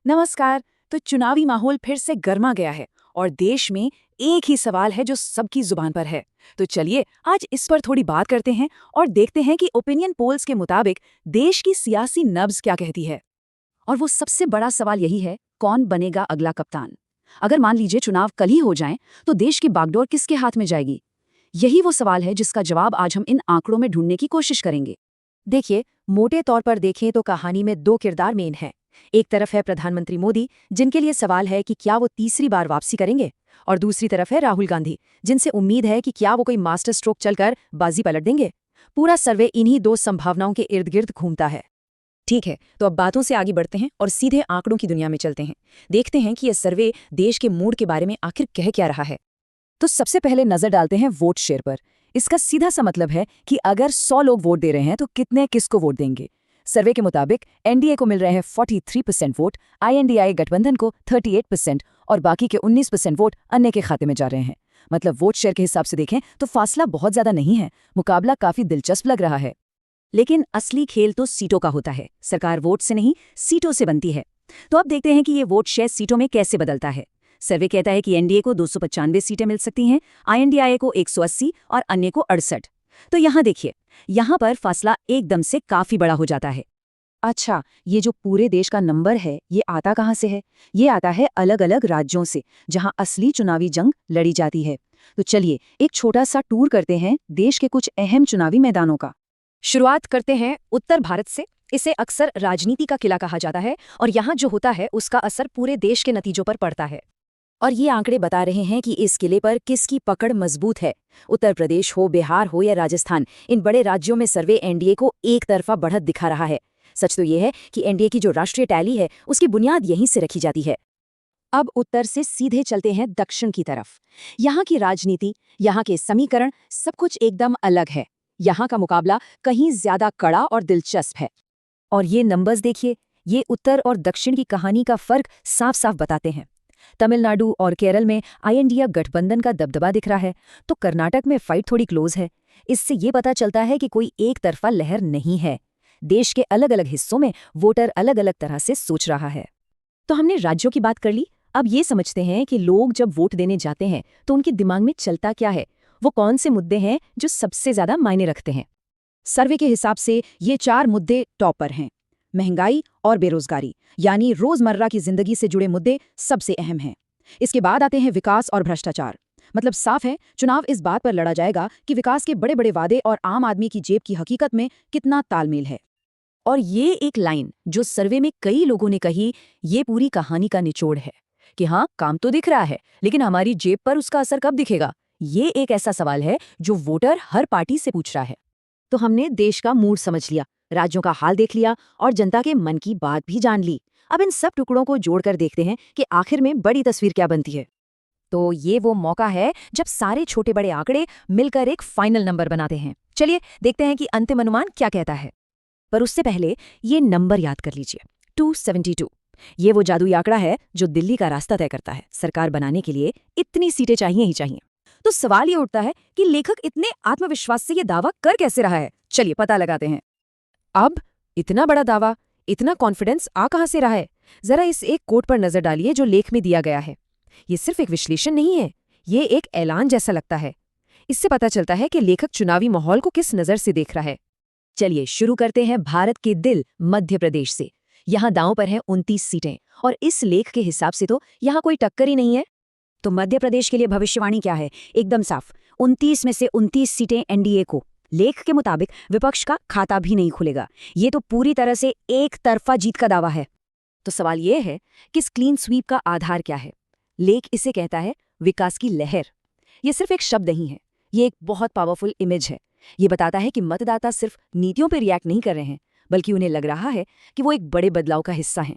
नमस्कार। तो चुनावी माहौल फिर से गर्मा गया है और देश में एक ही सवाल है जो सबकी जुबान पर है। तो चलिए आज इस पर थोड़ी बात करते हैं और देखते हैं कि ओपिनियन पोल्स के मुताबिक देश की सियासी नब्ज क्या कहती है। और वो सबसे बड़ा सवाल यही है, कौन बनेगा अगला कप्तान। अगर मान लीजिए चुनाव कल ही हो जाएं, तो देश की बागडोर किसके हाथ में जाएगी। यही वो सवाल है जिसका जवाब आज हम इन आंकड़ों में ढूंढने की कोशिश करेंगे। देखिए, मोटे तौर पर देखें तो कहानी में दो किरदार मेन हैं। एक तरफ है प्रधानमंत्री मोदी, जिनके लिए सवाल है कि क्या वो तीसरी बार वापसी करेंगे, और दूसरी तरफ है राहुल गांधी, जिनसे उम्मीद है कि क्या वो कोई मास्टर स्ट्रोक चलकर बाजी पलट देंगे। पूरा सर्वे इन्हीं दो संभावनाओं के इर्द गिर्द घूमता है। ठीक है, तो अब बातों से आगे बढ़ते हैं और सीधे आंकड़ों की दुनिया में चलते हैं। देखते हैं कि यह सर्वे देश के मूड के बारे में आखिर कह क्या रहा है। तो सबसे पहले नजर डालते हैं वोट शेयर पर। इसका सीधा सा मतलब है कि अगर 100 लोग वोट दे रहे हैं तो कितने किसको वोट देंगे। सर्वे के मुताबिक एनडीए को मिल रहे हैं 43% वोट, आईएनडीआई गठबंधन को 38% और बाकी के 19% वोट अन्य के खाते में जा रहे हैं। मतलब वोट शेयर के हिसाब से देखें तो फासला बहुत ज्यादा नहीं है। मुकाबला काफी दिलचस्प लग रहा है। लेकिन असली खेल तो सीटों का होता है। सरकार वोट से नहीं, सीटों से बनती है। तो अब देखते हैं कि ये वोट शेयर सीटों में कैसे बदलता है। सर्वे कहता है कि एनडीए को 295 सीटें मिल सकती हैं, आईएनडीआई को 180 और अन्य को 68। तो यहाँ देखिए, यहाँ पर फासला एकदम से काफी बड़ा हो जाता है। अच्छा, ये जो पूरे देश का नंबर है, ये आता कहाँ से है? ये आता है अलग अलग राज्यों से, जहाँ असली चुनावी जंग लड़ी जाती है। तो चलिए एक छोटा सा टूर करते हैं देश के कुछ अहम चुनावी मैदानों का। शुरुआत करते हैं उत्तर भारत से। इसे अक्सर राजनीति का किला कहा जाता है और यहाँ जो होता है उसका असर पूरे देश के नतीजों पर पड़ता है। और ये आंकड़े बता रहे हैं कि इस किले पर किसकी पकड़ मजबूत है। उत्तर प्रदेश हो, बिहार हो या राजस्थान, इन बड़े राज्यों में सर्वे एनडीए को एक तरफा बढ़त दिखा रहा है। सच तो ये है कि एनडीए की जो राष्ट्रीय टैली है उसकी बुनियाद यहीं से रखी जाती है। अब उत्तर से सीधे चलते हैं दक्षिण की तरफ। यहाँ की राजनीति, यहाँ के समीकरण, सब कुछ एकदम अलग है। यहाँ का मुकाबला कहीं ज्यादा कड़ा और दिलचस्प है। और ये नंबर्स देखिए, ये उत्तर और दक्षिण की कहानी का फर्क साफ साफ बताते हैं। तमिलनाडु और केरल में आईएनडीए गठबंधन का दबदबा दिख रहा है, तो कर्नाटक में फाइट थोड़ी क्लोज है। इससे ये पता चलता है कि कोई एक तरफा लहर नहीं है। देश के अलग अलग हिस्सों में वोटर अलग अलग तरह से सोच रहा है। तो हमने राज्यों की बात कर ली। अब ये समझते हैं कि लोग जब वोट देने जाते हैं तो उनके दिमाग में चलता क्या है, वो कौन से मुद्दे हैं जो सबसे ज्यादा मायने रखते हैं। सर्वे के हिसाब से ये 4 मुद्दे टॉप पर हैं। महंगाई और बेरोजगारी, यानी रोजमर्रा की जिंदगी से जुड़े मुद्दे सबसे अहम हैं। इसके बाद आते हैं विकास और भ्रष्टाचार। मतलब साफ है, चुनाव इस बात पर लड़ा जाएगा कि विकास के बड़े बड़े वादे और आम आदमी की जेब की हकीकत में कितना तालमेल है। और ये एक लाइन जो सर्वे में कई लोगों ने कही, ये पूरी कहानी का निचोड़ है कि हाँ, काम तो दिख रहा है, लेकिन हमारी जेब पर उसका असर कब दिखेगा। ये एक ऐसा सवाल है जो वोटर हर पार्टी से पूछ रहा है। तो हमने देश का मूड समझ लिया, राज्यों का हाल देख लिया और जनता के मन की बात भी जान ली। अब इन सब टुकड़ों को जोड़कर देखते हैं कि आखिर में बड़ी तस्वीर क्या बनती है। तो ये वो मौका है जब सारे छोटे बड़े आंकड़े मिलकर एक फाइनल नंबर बनाते हैं। चलिए देखते हैं कि अंतिम अनुमान क्या कहता है। पर उससे पहले ये नंबर याद कर लीजिए, 272। ये वो जादुई आंकड़ा है जो दिल्ली का रास्ता तय करता है। सरकार बनाने के लिए इतनी सीटें चाहिए ही चाहिए। तो सवाल ये उठता है कि लेखक इतने आत्मविश्वास से ये दावा कर कैसे रहा है। चलिए पता लगाते हैं। अब इतना बड़ा दावा, इतना कॉन्फिडेंस आ कहां से रहा है। जरा इस एक कोट पर नजर डालिए जो लेख में दिया गया है। ये सिर्फ एक विश्लेषण नहीं है, ये एक ऐलान जैसा लगता है। इससे पता चलता है कि लेखक चुनावी माहौल को किस नजर से देख रहा है। चलिए शुरू करते हैं भारत के दिल मध्य प्रदेश से। यहाँ दांव पर हैं 29 सीटें और इस लेख के हिसाब से तो यहाँ कोई टक्कर ही नहीं है। तो मध्य प्रदेश के लिए भविष्यवाणी क्या है? एकदम साफ, 29 में से 29 सीटें एनडीए को। लेख के मुताबिक विपक्ष का खाता भी नहीं खुलेगा। ये तो पूरी तरह से एक तरफा जीत का दावा है। तो सवाल ये है कि इस क्लीन स्वीप का आधार क्या है? लेख इसे कहता है विकास की लहर। ये सिर्फ एक शब्द नहीं है, ये एक बहुत पावरफुल इमेज है। ये बताता है कि मतदाता सिर्फ नीतियों पर रिएक्ट नहीं कर रहे हैं, बल्कि उन्हें लग रहा है कि वो एक बड़े बदलाव का हिस्सा हैं।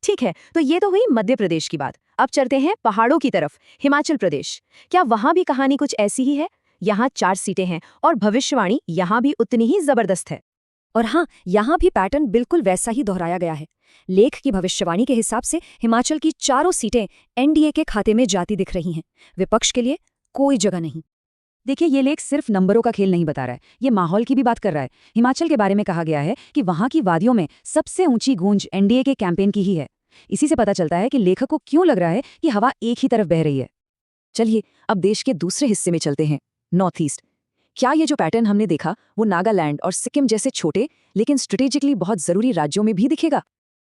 ठीक है, तो ये तो हुई मध्य प्रदेश की बात। अब चलते हैं पहाड़ों की तरफ, हिमाचल प्रदेश। क्या वहां भी कहानी कुछ ऐसी ही है? यहाँ 4 सीटें हैं और भविष्यवाणी यहाँ भी उतनी ही जबरदस्त है। और हाँ, यहाँ भी पैटर्न बिल्कुल वैसा ही दोहराया गया है। लेख की भविष्यवाणी के हिसाब से हिमाचल की 4 सीटें एनडीए के खाते में जाती दिख रही हैं। विपक्ष के लिए कोई जगह नहीं। देखिए, ये लेख सिर्फ नंबरों का खेल नहीं बता रहा है, ये माहौल की भी बात कर रहा है। हिमाचल के बारे में कहा गया है कि वहां की वादियों में सबसे ऊंची गूंज एनडीए के कैंपेन की ही है। इसी से पता चलता है कि लेखक को क्यों लग रहा है कि हवा एक ही तरफ बह रही है। चलिए अब देश के दूसरे हिस्से में चलते हैं, नॉर्थ ईस्ट। क्या ये जो पैटर्न हमने देखा वो नागालैंड और सिक्किम जैसे छोटे लेकिन स्ट्रेटेजिकली बहुत जरूरी राज्यों में भी दिखेगा?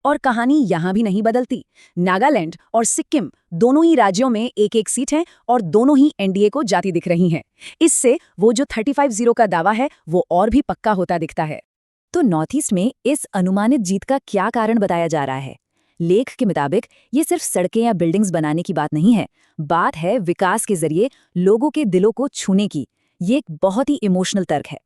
और कहानी यहाँ भी नहीं बदलती। नागालैंड और सिक्किम दोनों ही राज्यों में एक एक सीट है और दोनों ही एनडीए को जाती दिख रही हैं। इससे वो जो 35-0 का दावा है वो और भी पक्का होता दिखता है। तो नॉर्थ ईस्ट में इस अनुमानित जीत का क्या कारण बताया जा रहा है? लेख के मुताबिक ये सिर्फ सड़कें या बिल्डिंग्स बनाने की बात नहीं है, बात है विकास के जरिए लोगों के दिलों को छूने की। ये एक बहुत ही इमोशनल तर्क है।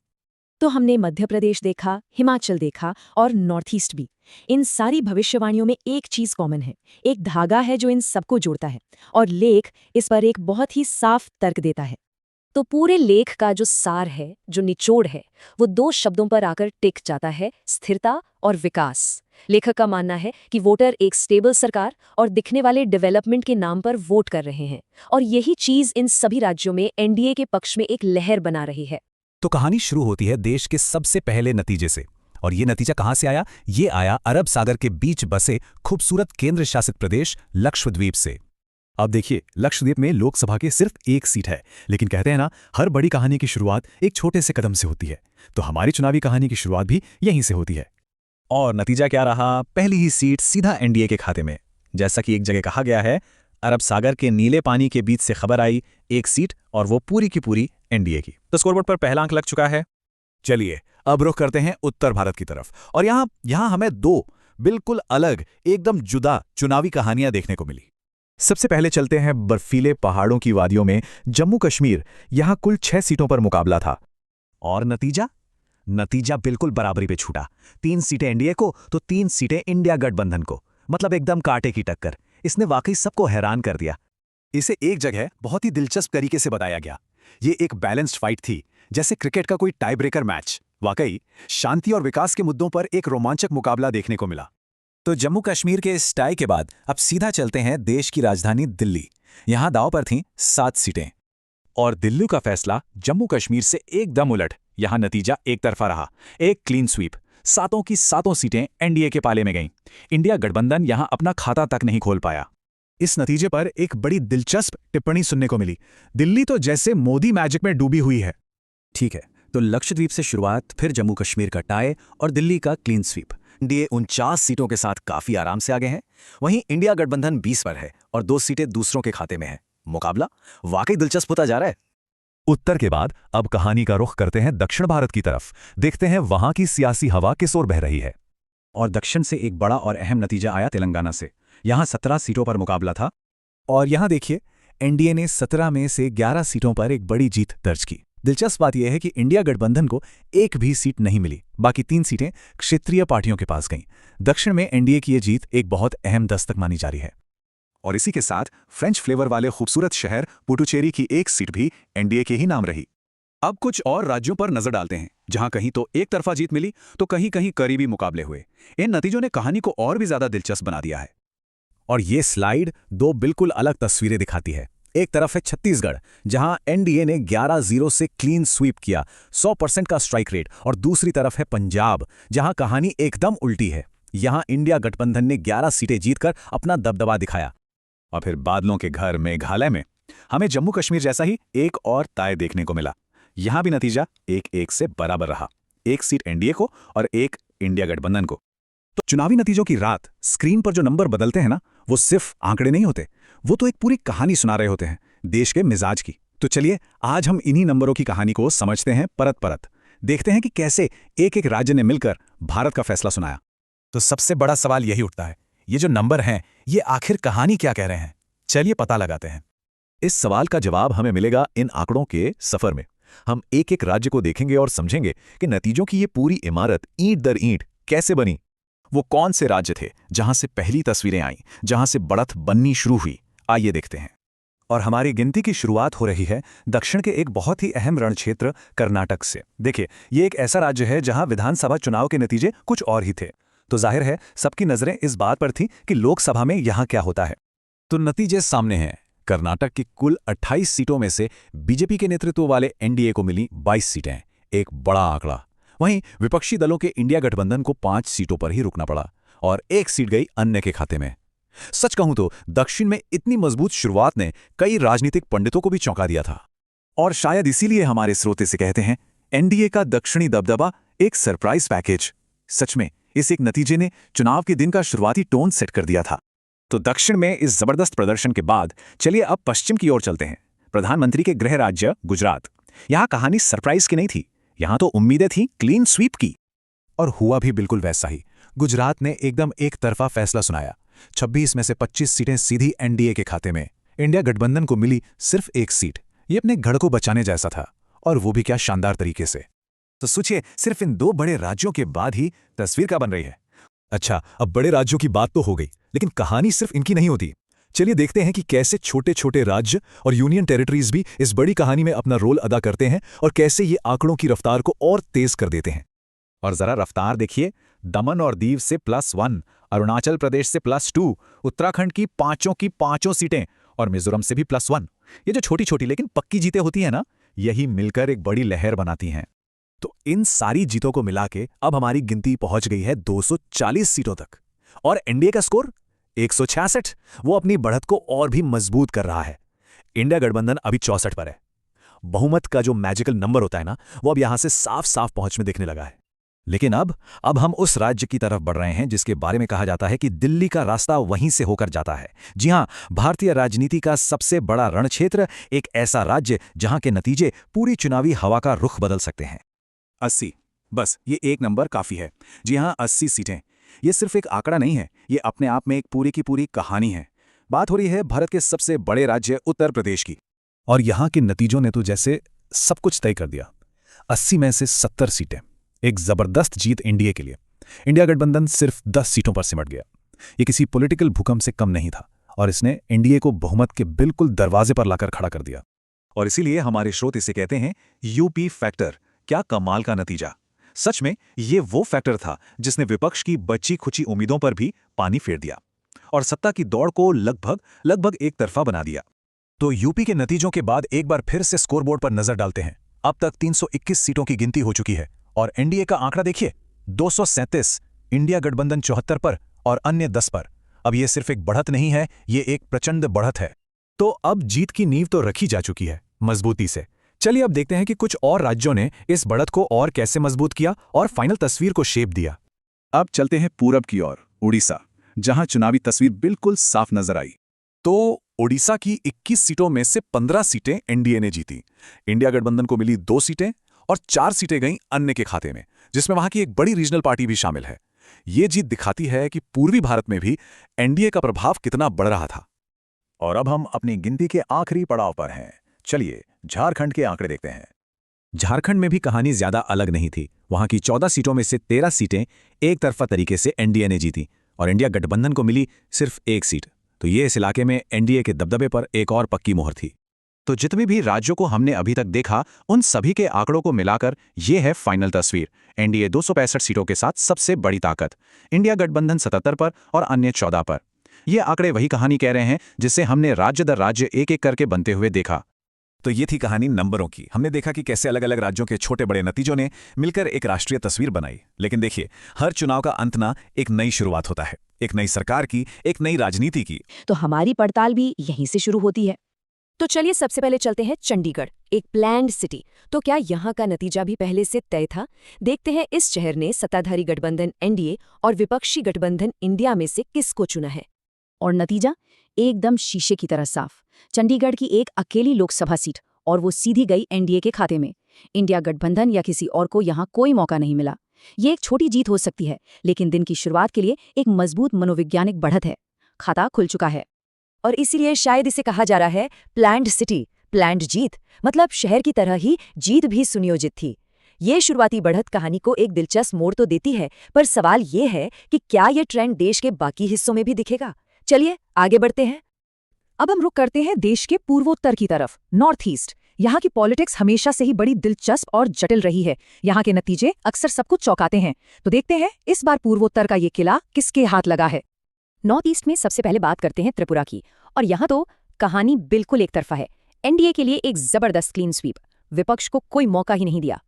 तो हमने मध्य प्रदेश देखा, हिमाचल देखा और नॉर्थ ईस्ट भी। इन सारी भविष्यवाणियों में एक चीज कॉमन है, एक धागा है जो इन सबको जोड़ता है, और लेख इस पर एक बहुत ही साफ तर्क देता है। तो पूरे लेख का जो सार है, जो निचोड़ है, वो दो शब्दों पर आकर टिक जाता है: स्थिरता और विकास। लेखक का मानना है कि वोटर एक स्टेबल सरकार और दिखने वाले डेवलपमेंट के नाम पर वोट कर रहे हैं, और यही चीज इन सभी राज्यों में एनडीए के पक्ष में एक लहर बना रही है। तो कहानी शुरू होती है देश के सबसे पहले नतीजे से। और ये नतीजा कहां से आया? ये आया अरब सागर के बीच बसे खूबसूरत केंद्र शासित प्रदेश लक्षद्वीप से। अब देखिए, लक्षद्वीप में लोकसभा की सिर्फ एक सीट है, लेकिन कहते हैं ना, हर बड़ी कहानी की शुरुआत एक छोटे से कदम से होती है। तो हमारी चुनावी कहानी की शुरुआत भी यहीं से होती है। और नतीजा क्या रहा? पहली ही सीट सीधा एनडीए के खाते में। जैसा कि एक जगह कहा गया है, अरब सागर के नीले पानी के बीच से खबर आई, एक सीट, और वो पूरी की पूरी एनडीए की। तो स्कोरबोर्ड पर पहला अंक लग चुका है। चलिए अब रुख करते हैं उत्तर भारत की तरफ, और यहां हमें दो बिल्कुल अलग, एकदम जुदा चुनावी कहानियां देखने को मिली। सबसे पहले चलते हैं बर्फीले पहाड़ों की वादियों में, जम्मू कश्मीर। यहां कुल 6 सीटों पर मुकाबला था, और नतीजा बिल्कुल बराबरी पे छूटा। 3 सीटें एनडीए को तो 3 सीटें इंडिया गठबंधन को। मतलब एकदम कांटे की टक्कर। इसने वाकई सबको हैरान कर दिया। इसे एक जगह बहुत ही दिलचस्प तरीके से बताया गया। ये एक बैलेंस्ड फाइट थी, जैसे क्रिकेट का कोई टाई ब्रेकर मैच। वाकई शांति और विकास के मुद्दों पर एक रोमांचक मुकाबला देखने को मिला। तो जम्मू कश्मीर के इस टाई के बाद अब सीधा चलते हैं देश की राजधानी दिल्ली। यहां दांव पर थीं 7 सीटें, और दिल्ली का फैसला जम्मू कश्मीर से एकदम उलट। यहां नतीजा एक तरफा रहा, एक क्लीन स्वीप। 7 की 7 सीटें एनडीए के पाले में गईं। इंडिया गठबंधन यहां अपना खाता तक नहीं खोल पाया। इस नतीजे पर एक बड़ी दिलचस्प टिप्पणी सुनने को मिली। दिल्ली तो जैसे मोदी मैजिक में डूबी हुई है। ठीक है, तो लक्षद्वीप से शुरुआत, फिर जम्मू कश्मीर का टाई और दिल्ली का क्लीन स्वीप। एनडीए 49 सीटों के साथ काफी आराम से आगे हैं। वहीं इंडिया गठबंधन 20 पर है और 2 सीटें दूसरों के खाते में है। मुकाबला वाकई दिलचस्प होता जा रहा है। उत्तर के बाद अब कहानी का रुख करते हैं दक्षिण भारत की तरफ। देखते हैं वहां की सियासी हवा किस ओर बह रही है। और दक्षिण से एक बड़ा और अहम नतीजा आया तेलंगाना से। यहां 17 सीटों पर मुकाबला था, और यहां देखिए, एनडीए ने 17 में से 11 सीटों पर एक बड़ी जीत दर्ज की। दिलचस्प बात यह है कि इंडिया गठबंधन को एक भी सीट नहीं मिली। बाकी 3 सीटें क्षेत्रीय पार्टियों के पास गईं। दक्षिण में एनडीए की ये जीत एक बहुत अहम दस्तक मानी जा रही है। और इसी के साथ फ्रेंच फ्लेवर वाले खूबसूरत शहर पुडुचेरी की एक सीट भी एनडीए के ही नाम रही। अब कुछ और राज्यों पर नजर डालते हैं, जहां कहीं तो एक तरफा जीत मिली तो कहीं कहीं करीबी मुकाबले हुए। इन नतीजों ने कहानी को और भी ज्यादा दिलचस्प बना दिया है। और ये स्लाइड 2 बिल्कुल अलग तस्वीरें दिखाती है। एक तरफ है छत्तीसगढ़, जहां एनडीए ने 11-0 से क्लीन स्वीप किया, 100% का स्ट्राइक रेट, और दूसरी तरफ है पंजाब, जहां कहानी एकदम उल्टी है। यहां इंडिया गठबंधन ने 11 सीटें जीतकर अपना दबदबा दिखाया। और फिर बादलों के घर मेघालय में हमें जम्मू कश्मीर जैसा ही एक और ताय देखने को मिला। यहां भी नतीजा 1-1 से बराबर रहा, 1 सीट एनडीए को और 1 इंडिया गठबंधन को। तो चुनावी नतीजों की रात स्क्रीन पर जो नंबर बदलते हैं ना, वो सिर्फ आंकड़े नहीं होते, वो तो एक पूरी कहानी सुना रहे होते हैं, देश के मिजाज की। तो चलिए आज हम इन्हीं नंबरों की कहानी को समझते हैं परत परत। देखते हैं कि कैसे एक एक राज्य ने मिलकर भारत का फैसला सुनाया। तो सबसे बड़ा सवाल यही उठता है, ये जो नंबर हैं, ये आखिर कहानी क्या कह रहे हैं? चलिए पता लगाते हैं। इस सवाल का जवाब हमें मिलेगा इन आंकड़ों के सफर में। हम एक एक राज्य को देखेंगे और समझेंगे कि नतीजों की ये पूरी इमारत ईंट दर ईंट कैसे बनी। वो कौन से राज्य थे जहां से पहली तस्वीरें आईं, जहां से बढ़त बननी शुरू हुई? आइए देखते हैं। और हमारी गिनती की शुरुआत हो रही है दक्षिण के एक बहुत ही अहम रणक्षेत्र कर्नाटक से। देखिए, ये एक ऐसा राज्य है जहां विधानसभा चुनाव के नतीजे कुछ और ही थे। तो जाहिर है सबकी नजरें इस बात पर थी कि लोकसभा में यहां क्या होता है। तो नतीजे सामने हैं। कर्नाटक की कुल 28 सीटों में से बीजेपी के नेतृत्व वाले एनडीए को मिली 22 सीटें, एक बड़ा आंकड़ा। वहीं विपक्षी दलों के इंडिया गठबंधन को 5 सीटों पर ही रुकना पड़ा और 1 सीट गई अन्य के खाते में। सच कहूं तो दक्षिण में इतनी मजबूत शुरुआत ने कई राजनीतिक पंडितों को भी चौंका दिया था। और शायद इसीलिए हमारे स्रोते से कहते हैं, एनडीए का दक्षिणी दबदबा एक सरप्राइज पैकेज। सच में इस एक नतीजे ने चुनाव के दिन का शुरुआती टोन सेट कर दिया था। तो दक्षिण में इस जबरदस्त प्रदर्शन के बाद चलिए अब पश्चिम की ओर चलते हैं, प्रधानमंत्री के गृह राज्य गुजरात। यहां कहानी सरप्राइज की नहीं थी, यहां तो उम्मीदें थी क्लीन स्वीप की। और हुआ भी बिल्कुल वैसा ही। गुजरात ने एकदम एक तरफा फैसला सुनाया। 26 में से 25 सीटें सीधी एनडीए के खाते में। इंडिया गठबंधन को मिली सिर्फ एक सीट। ये अपने गढ़ को बचाने जैसा था, और वो भी क्या शानदार तरीके से। तो सोचिए, सिर्फ इन 2 बड़े राज्यों के बाद ही तस्वीर क्या बन रही है। अच्छा, अब बड़े राज्यों की बात तो हो गई, लेकिन कहानी सिर्फ इनकी नहीं होती। चलिए देखते हैं कि कैसे छोटे छोटे राज्य और यूनियन टेरिटरीज भी इस बड़ी कहानी में अपना रोल अदा करते हैं, और कैसे ये आंकड़ों की रफ्तार को और तेज कर देते हैं। और जरा रफ्तार देखिए, दमन और दीव से +1, अरुणाचल प्रदेश से +2, उत्तराखंड की पांचों सीटें, और मिजोरम से भी +1। ये जो छोटी छोटी लेकिन पक्की जीतें होती हैं ना, यही मिलकर एक बड़ी लहर बनाती हैं। तो इन सारी जीतों को मिला के अब हमारी गिनती पहुंच गई है 240 सीटों तक। और एनडीए का स्कोर 166, वो अपनी बढ़त को और भी मजबूत कर रहा है। इंडिया गठबंधन अभी 64 पर है। बहुमत का जो मैजिकल नंबर होता है ना, वो अब यहां से साफ साफ पहुंच में दिखने लगा है। लेकिन अब हम उस राज्य की तरफ बढ़ रहे हैं जिसके बारे में कहा जाता है कि दिल्ली का रास्ता वहीं से होकर जाता है। जी हां, भारतीय राजनीति का सबसे बड़ा रणक्षेत्र, एक ऐसा राज्य जहां के नतीजे पूरी चुनावी हवा का रुख बदल सकते हैं। 80, बस ये एक नंबर काफी है। जी हां, 80 सीटें। ये सिर्फ एक आंकड़ा नहीं है, ये अपने आप में एक पूरी की पूरी कहानी है। बात हो रही है भारत के सबसे बड़े राज्य उत्तर प्रदेश की। और यहां के नतीजों ने तो जैसे सब कुछ तय कर दिया। 80 में से 70 सीटें, एक जबरदस्त जीत एनडीए के लिए। इंडिया गठबंधन सिर्फ 10 सीटों पर सिमट गया। ये किसी पॉलिटिकल भूकंप से कम नहीं था, और इसने एनडीए को बहुमत के बिल्कुल दरवाजे पर लाकर खड़ा कर दिया। और इसीलिए हमारे स्रोत इसे कहते हैं यूपी फैक्टर। क्या कमाल का नतीजा। सच में ये वो फैक्टर था जिसने विपक्ष की बची खुची उम्मीदों पर भी पानी फेर दिया और सत्ता की दौड़ को लगभग एक तरफा बना दिया। तो यूपी के नतीजों के बाद एक बार फिर से स्कोरबोर्ड पर नजर डालते हैं। अब तक 321 सीटों की गिनती हो चुकी है, और एनडीए का आंकड़ा देखिए, 237, इंडिया गठबंधन 74 पर और अन्य 10 पर। अब ये सिर्फ एक बढ़त नहीं है, ये एक प्रचंड बढ़त है। तो अब जीत की नींव तो रखी जा चुकी है मजबूती से। चलिए अब देखते हैं कि कुछ और राज्यों ने इस बढ़त को और कैसे मजबूत किया और फाइनल तस्वीर को शेप दिया। अब चलते हैं पूरब की ओर, उड़ीसा, जहां चुनावी तस्वीर बिल्कुल साफ नजर आई। तो ओडिशा की 21 सीटों में से 15 सीटें एनडीए ने जीती। इंडिया गठबंधन को मिली 2 सीटें और 4 सीटें गईं अन्य के खाते में, जिसमें वहां की एक बड़ी रीजनल पार्टी भी शामिल है। ये जीत दिखाती है कि पूर्वी भारत में भी एनडीए का प्रभाव कितना बढ़ रहा था। और अब हम अपनी गिनती के आखिरी पड़ाव पर हैं। चलिए झारखंड के आंकड़े देखते हैं। झारखंड में भी कहानी ज्यादा अलग नहीं थी। वहां की 14 सीटों में से 13 सीटें एक तरफा तरीके से एनडीए ने जीती, और इंडिया गठबंधन को मिली सिर्फ 1 सीट। तो ये इस इलाके में एनडीए के दबदबे पर एक और पक्की मोहर थी। तो जितने भी राज्यों को हमने अभी तक देखा, उन सभी के आंकड़ों को मिलाकर ये है फाइनल तस्वीर। एनडीए 265 सीटों के साथ सबसे बड़ी ताकत, इंडिया गठबंधन 77 पर और अन्य 14 पर। ये आंकड़े वही कहानी कह रहे हैं जिसे हमने राज्य दर राज्य एक एक करके बनते हुए देखा। तो ये थी कहानी नंबरों की। हमने देखा कि कैसे अलग अलग राज्यों के छोटे बड़े नतीजों ने मिलकर एक राष्ट्रीय तस्वीर बनाई। लेकिन देखिए, हर चुनाव का अंत ना एक नई शुरुआत होता है, एक नई सरकार की, एक नई राजनीति की। तो हमारी पड़ताल भी यहीं से शुरू होती है। तो चलिए सबसे पहले चलते हैं चंडीगढ़, एक प्लैन्ड सिटी। तो क्या यहाँ का नतीजा भी पहले से तय था? देखते हैं इस शहर ने सत्ताधारी गठबंधन एनडीए और विपक्षी गठबंधन इंडिया में से किसको चुना है। और नतीजा एकदम शीशे की तरह साफ। चंडीगढ़ की एक अकेली लोकसभा सीट, और वो सीधी गई एनडीए के खाते में। इंडिया गठबंधन या किसी और को यहाँ कोई मौका नहीं मिला। ये एक छोटी जीत हो सकती है, लेकिन दिन की शुरुआत के लिए एक मजबूत मनोवैज्ञानिक बढ़त है। खाता खुल चुका है, और इसीलिए शायद इसे कहा जा रहा है प्लैन्ड सिटी, प्लैन्ड जीत। मतलब शहर की तरह ही जीत भी सुनियोजित थी। ये शुरुआती बढ़त कहानी को एक दिलचस्प मोड़ तो देती है, पर सवाल ये है कि क्या ये ट्रेंड देश के बाकी हिस्सों में भी दिखेगा। चलिए आगे बढ़ते हैं। अब हम रुख करते हैं देश के पूर्वोत्तर की तरफ, नॉर्थ ईस्ट। यहाँ की पॉलिटिक्स हमेशा से ही बड़ी दिलचस्प और जटिल रही है। यहाँ के नतीजे अक्सर सब कुछ चौंकाते हैं। तो देखते हैं इस बार पूर्वोत्तर का ये किला किसके हाथ लगा है। नॉर्थ ईस्ट में सबसे पहले बात करते हैं त्रिपुरा की, और यहाँ तो कहानी बिल्कुल एक तरफा है। एनडीए के लिए एक जबरदस्त क्लीन स्वीप, विपक्ष को कोई मौका ही नहीं दिया।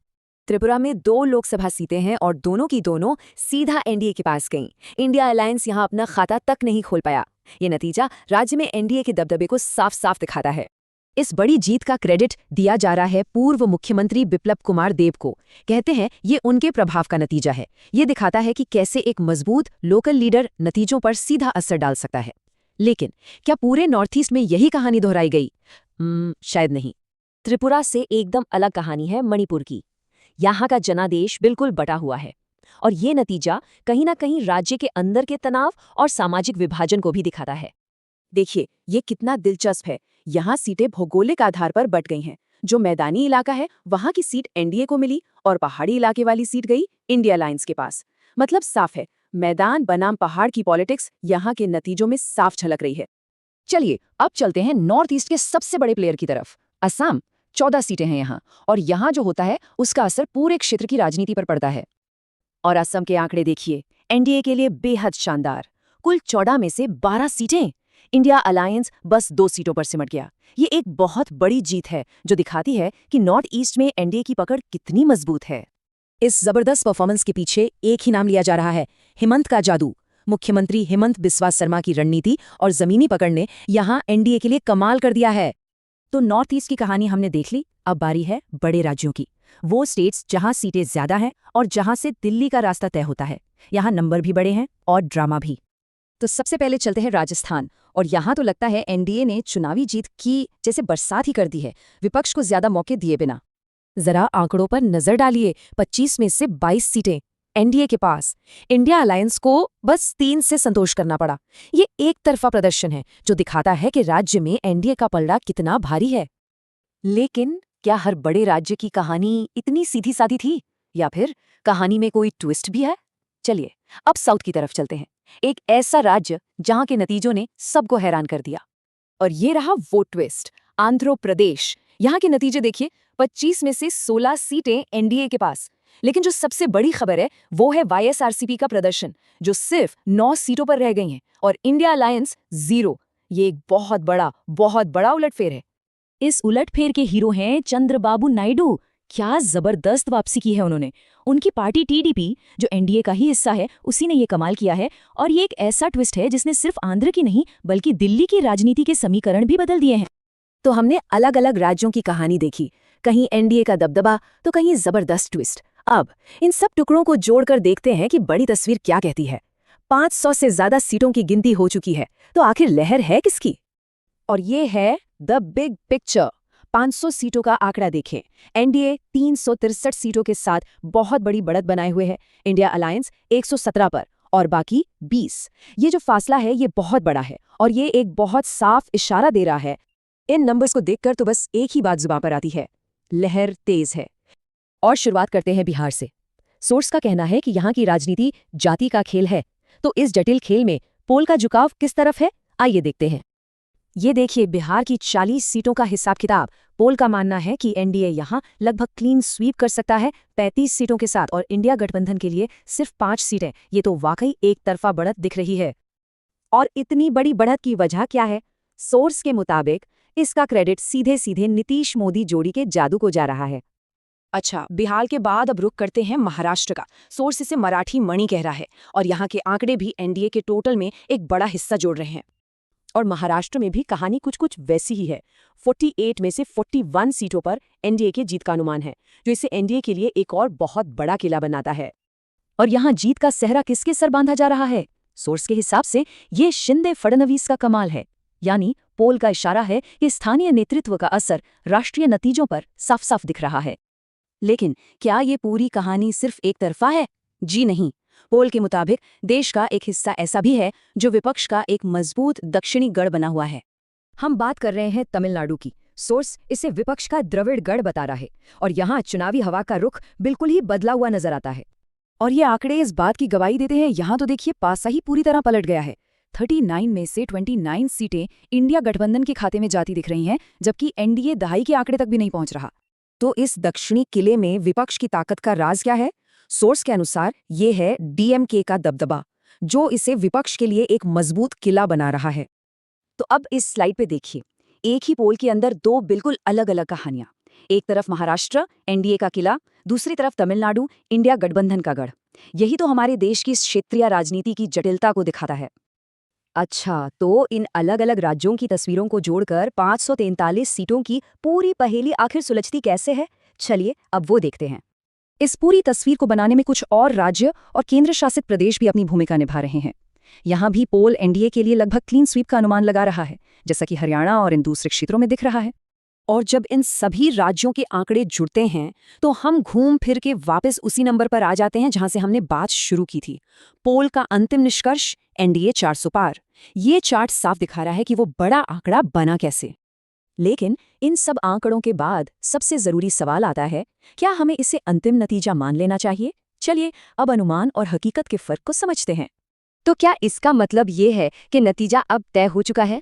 त्रिपुरा में 2 लोकसभा सीटें हैं और दोनों की दोनों सीधा एनडीए के पास गईं। इंडिया अलायंस यहाँ अपना खाता तक नहीं खोल पाया। ये नतीजा राज्य में एनडीए के दबदबे को साफ साफ दिखाता है। इस बड़ी जीत का क्रेडिट दिया जा रहा है पूर्व मुख्यमंत्री बिप्लब कुमार देब को। कहते हैं ये उनके प्रभाव का नतीजा है। ये दिखाता है कि कैसे एक मजबूत लोकल लीडर नतीजों पर सीधा असर डाल सकता है। लेकिन क्या पूरे नॉर्थ ईस्ट में यही कहानी दोहराई गई? शायद नहीं। त्रिपुरा से एकदम अलग कहानी है मणिपुर की। यहाँ का जनादेश बिल्कुल बटा हुआ है और ये नतीजा कहीं ना कहीं राज्य के अंदर के तनाव और सामाजिक विभाजन को भी दिखाता है। देखिए ये कितना दिलचस्प है। यहाँ सीटें भौगोलिक आधार पर बट गई हैं। जो मैदानी इलाका है वहाँ की सीट एनडीए को मिली और पहाड़ी इलाके वाली सीट गई इंडिया अलायंस के पास। मतलब साफ है, मैदान बनाम पहाड़ की पॉलिटिक्स यहाँ के नतीजों में साफ झलक रही है। चलिए अब चलते हैं नॉर्थ ईस्ट के सबसे बड़े प्लेयर की तरफ। असम। 14 सीटें हैं यहाँ, और यहाँ जो होता है उसका असर पूरे क्षेत्र की राजनीति पर पड़ता है। और असम के आंकड़े देखिए, एनडीए के लिए बेहद शानदार। कुल 14 में से 12 सीटें। इंडिया अलायंस बस 2 सीटों पर सिमट गया। ये एक बहुत बड़ी जीत है जो दिखाती है कि नॉर्थ ईस्ट में एनडीए की पकड़ कितनी मजबूत है। इस जबरदस्त परफॉर्मेंस के पीछे एक ही नाम लिया जा रहा है, हिमंत का जादू। मुख्यमंत्री हिमंत बिस्वा शर्मा की रणनीति और जमीनी पकड़ ने यहाँ एनडीए के लिए कमाल कर दिया है। तो नॉर्थ ईस्ट की कहानी हमने देख ली। अब बारी है बड़े राज्यों की। वो स्टेट्स जहां सीटें ज्यादा हैं और जहां से दिल्ली का रास्ता तय होता है। यहाँ नंबर भी बड़े हैं और ड्रामा भी। तो सबसे पहले चलते हैं राजस्थान। और यहाँ तो लगता है एनडीए ने चुनावी जीत की जैसे बरसात ही कर दी है, विपक्ष को ज्यादा मौके दिए बिना। जरा आंकड़ों पर नजर डालिए। 25 में से 22 सीटें एनडीए के पास। इंडिया अलायंस को बस 3 से संतोष करना पड़ा। ये एक तरफा प्रदर्शन है जो दिखाता है कि राज्य में एनडीए का पलड़ा कितना भारी है। लेकिन क्या हर बड़े राज्य की कहानी इतनी सीधी सादी थी, या फिर कहानी में कोई ट्विस्ट भी है? चलिए अब साउथ की तरफ चलते हैं। एक ऐसा राज्य जहां के नतीजों ने सबको हैरान कर दिया। और ये रहा वो ट्विस्ट, आंध्र प्रदेश। यहाँ के नतीजे देखिए, 25 में से 16 सीटें एनडीए के पास। लेकिन जो सबसे बड़ी खबर है वो है वाईएसआरसीपी का प्रदर्शन, जो सिर्फ 9 सीटों पर रह गई हैं, और इंडिया अलायंस 0। ये एक बहुत बड़ा उलटफेर है। इस उलटफेर के हीरो हैं चंद्रबाबू नायडू। क्या जबरदस्त वापसी की है उन्होंने। उनकी पार्टी टीडीपी, जो एनडीए का ही हिस्सा है, उसी ने ये कमाल किया है। और ये एक ऐसा ट्विस्ट है जिसने सिर्फ आंध्र की नहीं बल्कि दिल्ली की राजनीति के समीकरण भी बदल दिए हैं। तो हमने अलग अलग राज्यों की कहानी देखी, कहीं एनडीए का दबदबा तो कहीं जबरदस्त ट्विस्ट। अब इन सब टुकड़ों को जोड़कर देखते हैं कि बड़ी तस्वीर क्या कहती है। 500 से ज्यादा सीटों की गिनती हो चुकी है, तो आखिर लहर है किसकी? और ये है द बिग पिक्चर। 500 सीटों का आंकड़ा देखें। एनडीए 363 सीटों के साथ बहुत बड़ी बढ़त बनाए हुए है। इंडिया अलायंस 117 पर और बाकी 20। ये जो फासला है ये बहुत बड़ा है और ये एक बहुत साफ इशारा दे रहा है। इन नंबर्स को देखकर तो बस एक ही बात जुबान पर आती है, लहर तेज है। और शुरुआत करते हैं बिहार से। सोर्स का कहना है कि यहाँ की राजनीति जाति का खेल है। तो इस जटिल खेल में पोल का झुकाव किस तरफ है, आइए देखते हैं। ये देखिए बिहार की 40 सीटों का हिसाब किताब। पोल का मानना है कि एनडीए यहाँ लगभग क्लीन स्वीप कर सकता है 35 सीटों के साथ, और इंडिया गठबंधन के लिए सिर्फ 5 सीटें। ये तो वाकई एक तरफा बढ़त दिख रही है। और इतनी बड़ी बढ़त की वजह क्या है? सोर्स के मुताबिक इसका क्रेडिट सीधे सीधे नीतीश मोदी जोड़ी के जादू को जा रहा है। अच्छा, बिहार के बाद अब रुख करते हैं महाराष्ट्र का। सोर्स इसे मराठी मणि कह रहा है और यहाँ के आंकड़े भी एनडीए के टोटल में एक बड़ा हिस्सा जोड़ रहे हैं। और महाराष्ट्र में भी कहानी कुछ वैसी ही है। 48 में से 41 सीटों पर एनडीए की जीत का अनुमान है, जो इसे एनडीए के लिए एक और बहुत बड़ा किला बनाता है। और यहाँ जीत का सेहरा किसके सर बांधा जा रहा है? सोर्स के हिसाब से ये शिंदे फडणवीस का कमाल है। यानी पोल का इशारा है कि स्थानीय नेतृत्व का असर राष्ट्रीय नतीजों पर साफ साफ दिख रहा है। लेकिन क्या ये पूरी कहानी सिर्फ एक तरफा है? जी नहीं। पोल के मुताबिक देश का एक हिस्सा ऐसा भी है जो विपक्ष का एक मजबूत दक्षिणी गढ़ बना हुआ है। हम बात कर रहे हैं तमिलनाडु की। सोर्स इसे विपक्ष का द्रविड़ गढ़ बता रहा है और यहाँ चुनावी हवा का रुख बिल्कुल ही बदला हुआ नजर आता है। और ये आंकड़े इस बात की गवाही देते हैं। यहाँ तो देखिए पासा ही पूरी तरह पलट गया है। 39 में से 29 सीटें इंडिया गठबंधन के खाते में जाती दिख रही हैं, जबकि एनडीए दहाई के आंकड़े तक भी नहीं पहुंच रहा। तो इस दक्षिणी किले में विपक्ष की ताकत का राज क्या है? सोर्स के अनुसार ये है डीएमके का दबदबा, जो इसे विपक्ष के लिए एक मजबूत किला बना रहा है। तो अब इस स्लाइड पे देखिए, एक ही पोल के अंदर दो बिल्कुल अलग अलग कहानियां। एक तरफ महाराष्ट्र, एनडीए का किला, दूसरी तरफ तमिलनाडु, इंडिया गठबंधन का गढ़। यही तो हमारे देश की क्षेत्रीय राजनीति की जटिलता को दिखाता है। अच्छा, तो इन अलग-अलग राज्यों की तस्वीरों को जोड़कर 543 सीटों की पूरी पहेली आखिर सुलझती कैसे है? चलिए, अब वो देखते हैं। इस पूरी तस्वीर को बनाने में कुछ और राज्य और केंद्र शासित प्रदेश भी अपनी भूमिका निभा रहे हैं। यहाँ भी पोल एनडीए के लिए लगभग क्लीन स्वीप का अनुमान लगा रहा है, जैसा कि हरियाणा और इन दूसरे क्षेत्रों में दिख रहा है। और जब इन सभी राज्यों के आंकड़े जुड़ते हैं तो हम घूम फिर के वापस उसी नंबर पर आ जाते हैं जहां से हमने बात शुरू की थी। पोल का अंतिम निष्कर्ष एनडीए 400 पार। ये चार्ट साफ दिखा रहा है कि वो बड़ा आंकड़ा बना कैसे। लेकिन इन सब आंकड़ों के बाद सबसे जरूरी सवाल आता है, क्या हमें इसे अंतिम नतीजा मान लेना चाहिए? चलिए अब अनुमान और हकीकत के फर्क को समझते हैं। तो क्या इसका मतलब ये है कि नतीजा अब तय हो चुका है?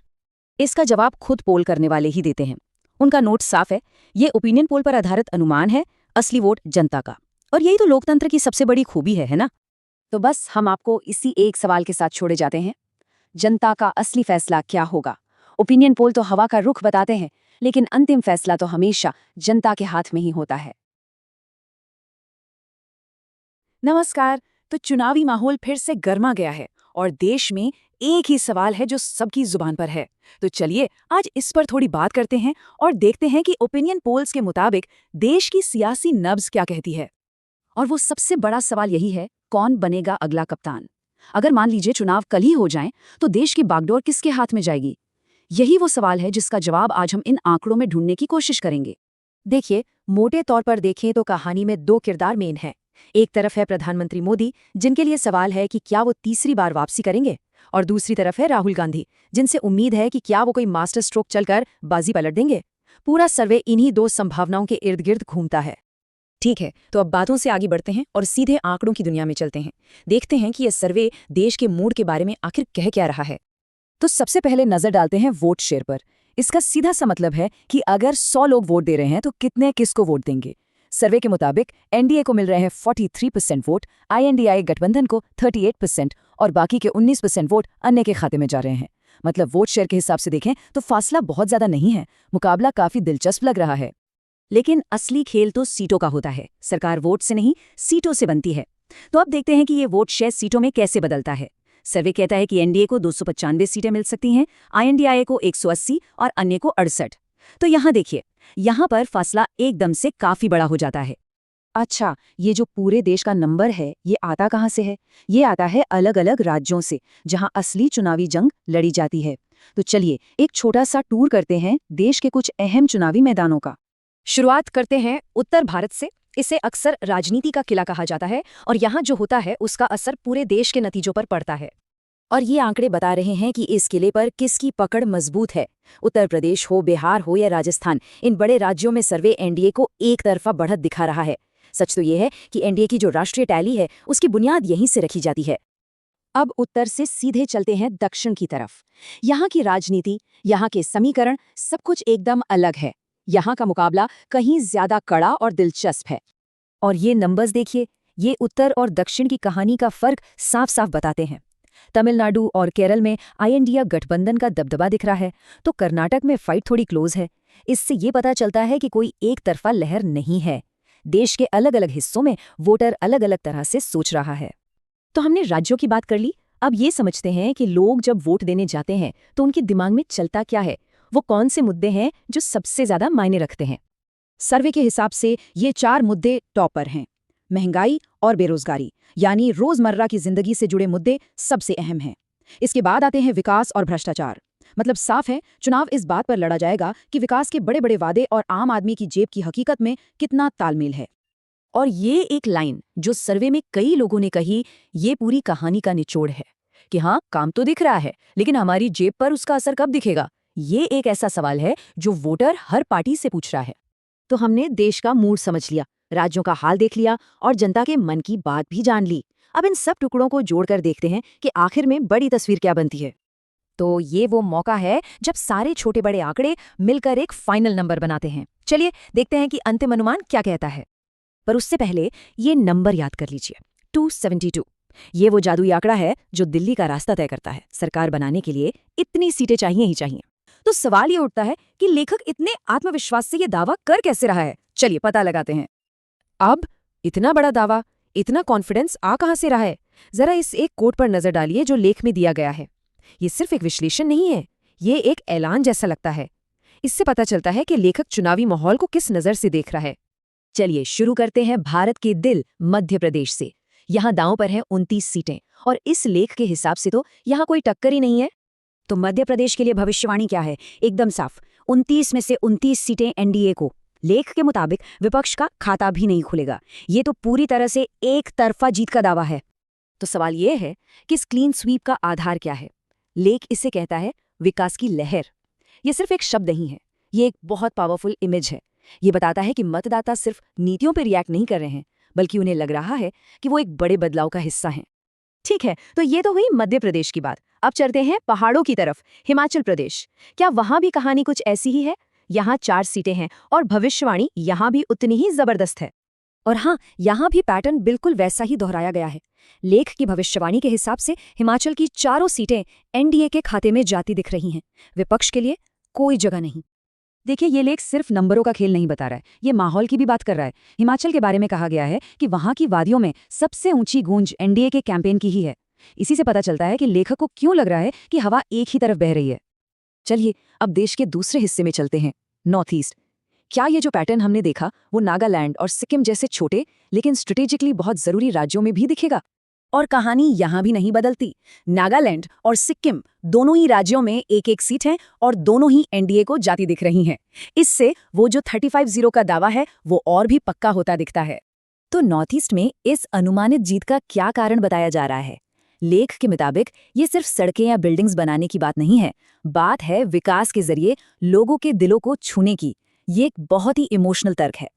इसका जवाब खुद पोल करने वाले ही देते हैं। उनका नोट साफ है, ये ओपिनियन पोल पर आधारित अनुमान है, असली वोट जनता का। और यही तो लोकतंत्र की सबसे बड़ी खूबी है ना? तो बस हम आपको इसी एक सवाल के साथ छोड़े जाते हैं। जनता का असली फैसला क्या होगा? ओपिनियन पोल तो हवा का रुख बताते हैं, लेकिन अंतिम फैसला तो हमेशा जनता के हाथ में ही होता है। नमस्कार। तो चुनावी माहौल फिर से गर्मा गया है और देश में एक ही सवाल है जो सबकी जुबान पर है। तो चलिए आज इस पर थोड़ी बात करते हैं और देखते हैं कि ओपिनियन पोल्स के मुताबिक देश की सियासी नब्ज क्या कहती है। और वो सबसे बड़ा सवाल यही है, कौन बनेगा अगला कप्तान? अगर मान लीजिए चुनाव कल ही हो जाएं, तो देश की बागडोर किसके हाथ में जाएगी? यही वो सवाल है जिसका जवाब आज हम इन आंकड़ों में ढूंढने की कोशिश करेंगे। देखिए, मोटे तौर पर देखें तो कहानी में दो किरदार मेन हैं। एक तरफ है प्रधानमंत्री मोदी, जिनके लिए सवाल है कि क्या वो तीसरी बार वापसी करेंगे, और दूसरी तरफ है राहुल गांधी, जिनसे उम्मीद है कि क्या वो कोई मास्टर स्ट्रोक चलकर बाजी पलट देंगे। पूरा सर्वे इन्हीं दो संभावनाओं के इर्द गिर्द घूमता है। ठीक है, तो अब बातों से आगे बढ़ते हैं और सीधे आंकड़ों की दुनिया में चलते हैं। देखते हैं कि यह सर्वे देश के मूड के बारे में आखिर कह क्या रहा है। तो सबसे पहले नजर डालते हैं वोट शेयर पर। इसका सीधा सा मतलब है कि अगर 100 लोग वोट दे रहे हैं तो कितने किसको वोट देंगे। सर्वे के मुताबिक एनडीए को मिल रहे हैं 43% वोट, आईएनडीआई गठबंधन को 38% और बाकी के 19% वोट अन्य के खाते में जा रहे हैं। मतलब वोट शेयर के हिसाब से देखें तो फासला बहुत ज्यादा नहीं है, मुकाबला काफी दिलचस्प लग रहा है। लेकिन असली खेल तो सीटों का होता है। सरकार वोट से नहीं, सीटों से बनती है। तो अब देखते हैं कि ये वोट शेयर सीटों में कैसे बदलता है। सर्वे कहता है कि एनडीए को 295 सीटें मिल सकती हैं, आईएनडीआई को 180 और अन्य को 68। तो यहाँ देखिए, यहाँ पर फासला एकदम से काफी बड़ा हो जाता है। अच्छा, ये जो पूरे देश का नंबर है, ये आता कहाँ से है? ये आता है अलग अलग राज्यों से, जहाँ असली चुनावी जंग लड़ी जाती है। तो चलिए एक छोटा सा टूर करते हैं देश के कुछ अहम चुनावी मैदानों का। शुरुआत करते हैं उत्तर भारत से। इसे अक्सर राजनीति का किला कहा जाता है और यहाँ जो होता है उसका असर पूरे देश के नतीजों पर पड़ता है। और ये आंकड़े बता रहे हैं कि इस किले पर किसकी पकड़ मजबूत है। उत्तर प्रदेश हो, बिहार हो या राजस्थान, इन बड़े राज्यों में सर्वे एनडीए को एक तरफा बढ़त दिखा रहा है। सच तो ये है कि एनडीए की जो राष्ट्रीय टैली है उसकी बुनियाद यहीं से रखी जाती है। अब उत्तर से सीधे चलते हैं दक्षिण की तरफ। यहाँ की राजनीति, यहाँ के समीकरण, सब कुछ एकदम अलग है। यहाँ का मुकाबला कहीं ज्यादा कड़ा और दिलचस्प है। और ये नंबर्स देखिए, ये उत्तर और दक्षिण की कहानी का फर्क साफ साफ बताते हैं। तमिलनाडु और केरल में आईएनडीए गठबंधन का दबदबा दिख रहा है, तो कर्नाटक में फाइट थोड़ी क्लोज है। इससे ये पता चलता है कि कोई एक तरफा लहर नहीं है। देश के अलग अलग हिस्सों में वोटर अलग अलग तरह से सोच रहा है। तो हमने राज्यों की बात कर ली, अब ये समझते हैं कि लोग जब वोट देने जाते हैं तो उनके दिमाग में चलता क्या है, वो कौन से मुद्दे हैं जो सबसे ज्यादा मायने रखते हैं। सर्वे के हिसाब से ये 4 मुद्दे टॉप पर हैं। महंगाई और बेरोजगारी, यानी रोजमर्रा की जिंदगी से जुड़े मुद्दे सबसे अहम हैं। इसके बाद आते हैं विकास और भ्रष्टाचार। मतलब साफ है, चुनाव इस बात पर लड़ा जाएगा कि विकास के बड़े बड़े वादे और आम आदमी की जेब की हकीकत में कितना तालमेल है। और ये एक लाइन जो सर्वे में कई लोगों ने कही, ये पूरी कहानी का निचोड़ है कि हाँ, काम तो दिख रहा है, लेकिन हमारी जेब पर उसका असर कब दिखेगा? ये एक ऐसा सवाल है जो वोटर हर पार्टी से पूछ रहा है। तो हमने देश का मूड समझ लिया, राज्यों का हाल देख लिया और जनता के मन की बात भी जान ली। अब इन सब टुकड़ों को जोड़कर देखते हैं कि आखिर में बड़ी तस्वीर क्या बनती है। तो ये वो मौका है जब सारे छोटे बड़े आंकड़े मिलकर एक फाइनल नंबर बनाते हैं। चलिए देखते हैं कि अंतिम अनुमान क्या कहता है। पर उससे पहले ये नंबर याद कर लीजिए, 272। ये वो जादुई आंकड़ा है जो दिल्ली का रास्ता तय करता है। सरकार बनाने के लिए इतनी सीटें चाहिए ही चाहिए। तो सवाल ये उठता है कि लेखक इतने आत्मविश्वास से ये दावा कर कैसे रहा है। चलिए पता लगाते हैं। अब इतना बड़ा दावा, इतना कॉन्फिडेंस आ कहां से रहा है? जरा इस एक कोट पर नजर डालिए जो लेख में दिया गया है। ये सिर्फ एक विश्लेषण नहीं है, ये एक ऐलान जैसा लगता है। इससे पता चलता है कि लेखक चुनावी माहौल को किस नज़र से देख रहा है। चलिए शुरू करते हैं भारत के दिल मध्य प्रदेश से। यहाँ दांव पर हैं 29 सीटें, और इस लेख के हिसाब से तो यहाँ कोई टक्कर ही नहीं है। तो मध्य प्रदेश के लिए भविष्यवाणी क्या है? एकदम साफ, 29 में से 29 सीटें एनडीए को। लेख के मुताबिक विपक्ष का खाता भी नहीं खुलेगा। ये तो पूरी तरह से एक तरफा जीत का दावा है। तो सवाल ये है कि इस क्लीन स्वीप का आधार क्या है? लेख इसे कहता है विकास की लहर। ये सिर्फ एक शब्द नहीं है, ये एक बहुत पावरफुल इमेज है। ये बताता है कि मतदाता सिर्फ नीतियों पर रिएक्ट नहीं कर रहे हैं, बल्कि उन्हें लग रहा है कि वो एक बड़े बदलाव का हिस्सा हैं। ठीक है, तो ये तो हुई मध्य प्रदेश की बात। अब चलते हैं पहाड़ों की तरफ, हिमाचल प्रदेश। क्या वहां भी कहानी कुछ ऐसी ही है? यहाँ 4 सीटें हैं और भविष्यवाणी यहाँ भी उतनी ही जबरदस्त है। और हाँ, यहाँ भी पैटर्न बिल्कुल वैसा ही दोहराया गया है। लेख की भविष्यवाणी के हिसाब से हिमाचल की 4 सीटें एनडीए के खाते में जाती दिख रही हैं। विपक्ष के लिए कोई जगह नहीं। देखिए, ये लेख सिर्फ नंबरों का खेल नहीं बता रहा है, ये माहौल की भी बात कर रहा है। हिमाचल के बारे में कहा गया है कि वहां की वादियों में सबसे ऊंची गूंज एनडीए के कैंपेन की ही है। इसी से पता चलता है कि लेखक को क्यों लग रहा है कि हवा एक ही तरफ बह रही है। चलिए अब देश के दूसरे हिस्से में चलते हैं, नॉर्थ ईस्ट। क्या ये जो पैटर्न हमने देखा वो नागालैंड और सिक्किम जैसे छोटे लेकिन स्ट्रेटेजिकली बहुत जरूरी राज्यों में भी दिखेगा? और कहानी यहाँ भी नहीं बदलती। नागालैंड और सिक्किम दोनों ही राज्यों में एक एक सीट है और दोनों ही एनडीए को जाती दिख रही हैं। इससे वो जो 35-0 का दावा है वो और भी पक्का होता दिखता है। तो नॉर्थ ईस्ट में इस अनुमानित जीत का क्या कारण बताया जा रहा है? लेख के मुताबिक ये सिर्फ सड़कें या बिल्डिंग्स बनाने की बात नहीं है, बात है विकास के जरिए लोगों के दिलों को छूने की। ये एक बहुत ही इमोशनल तर्क है।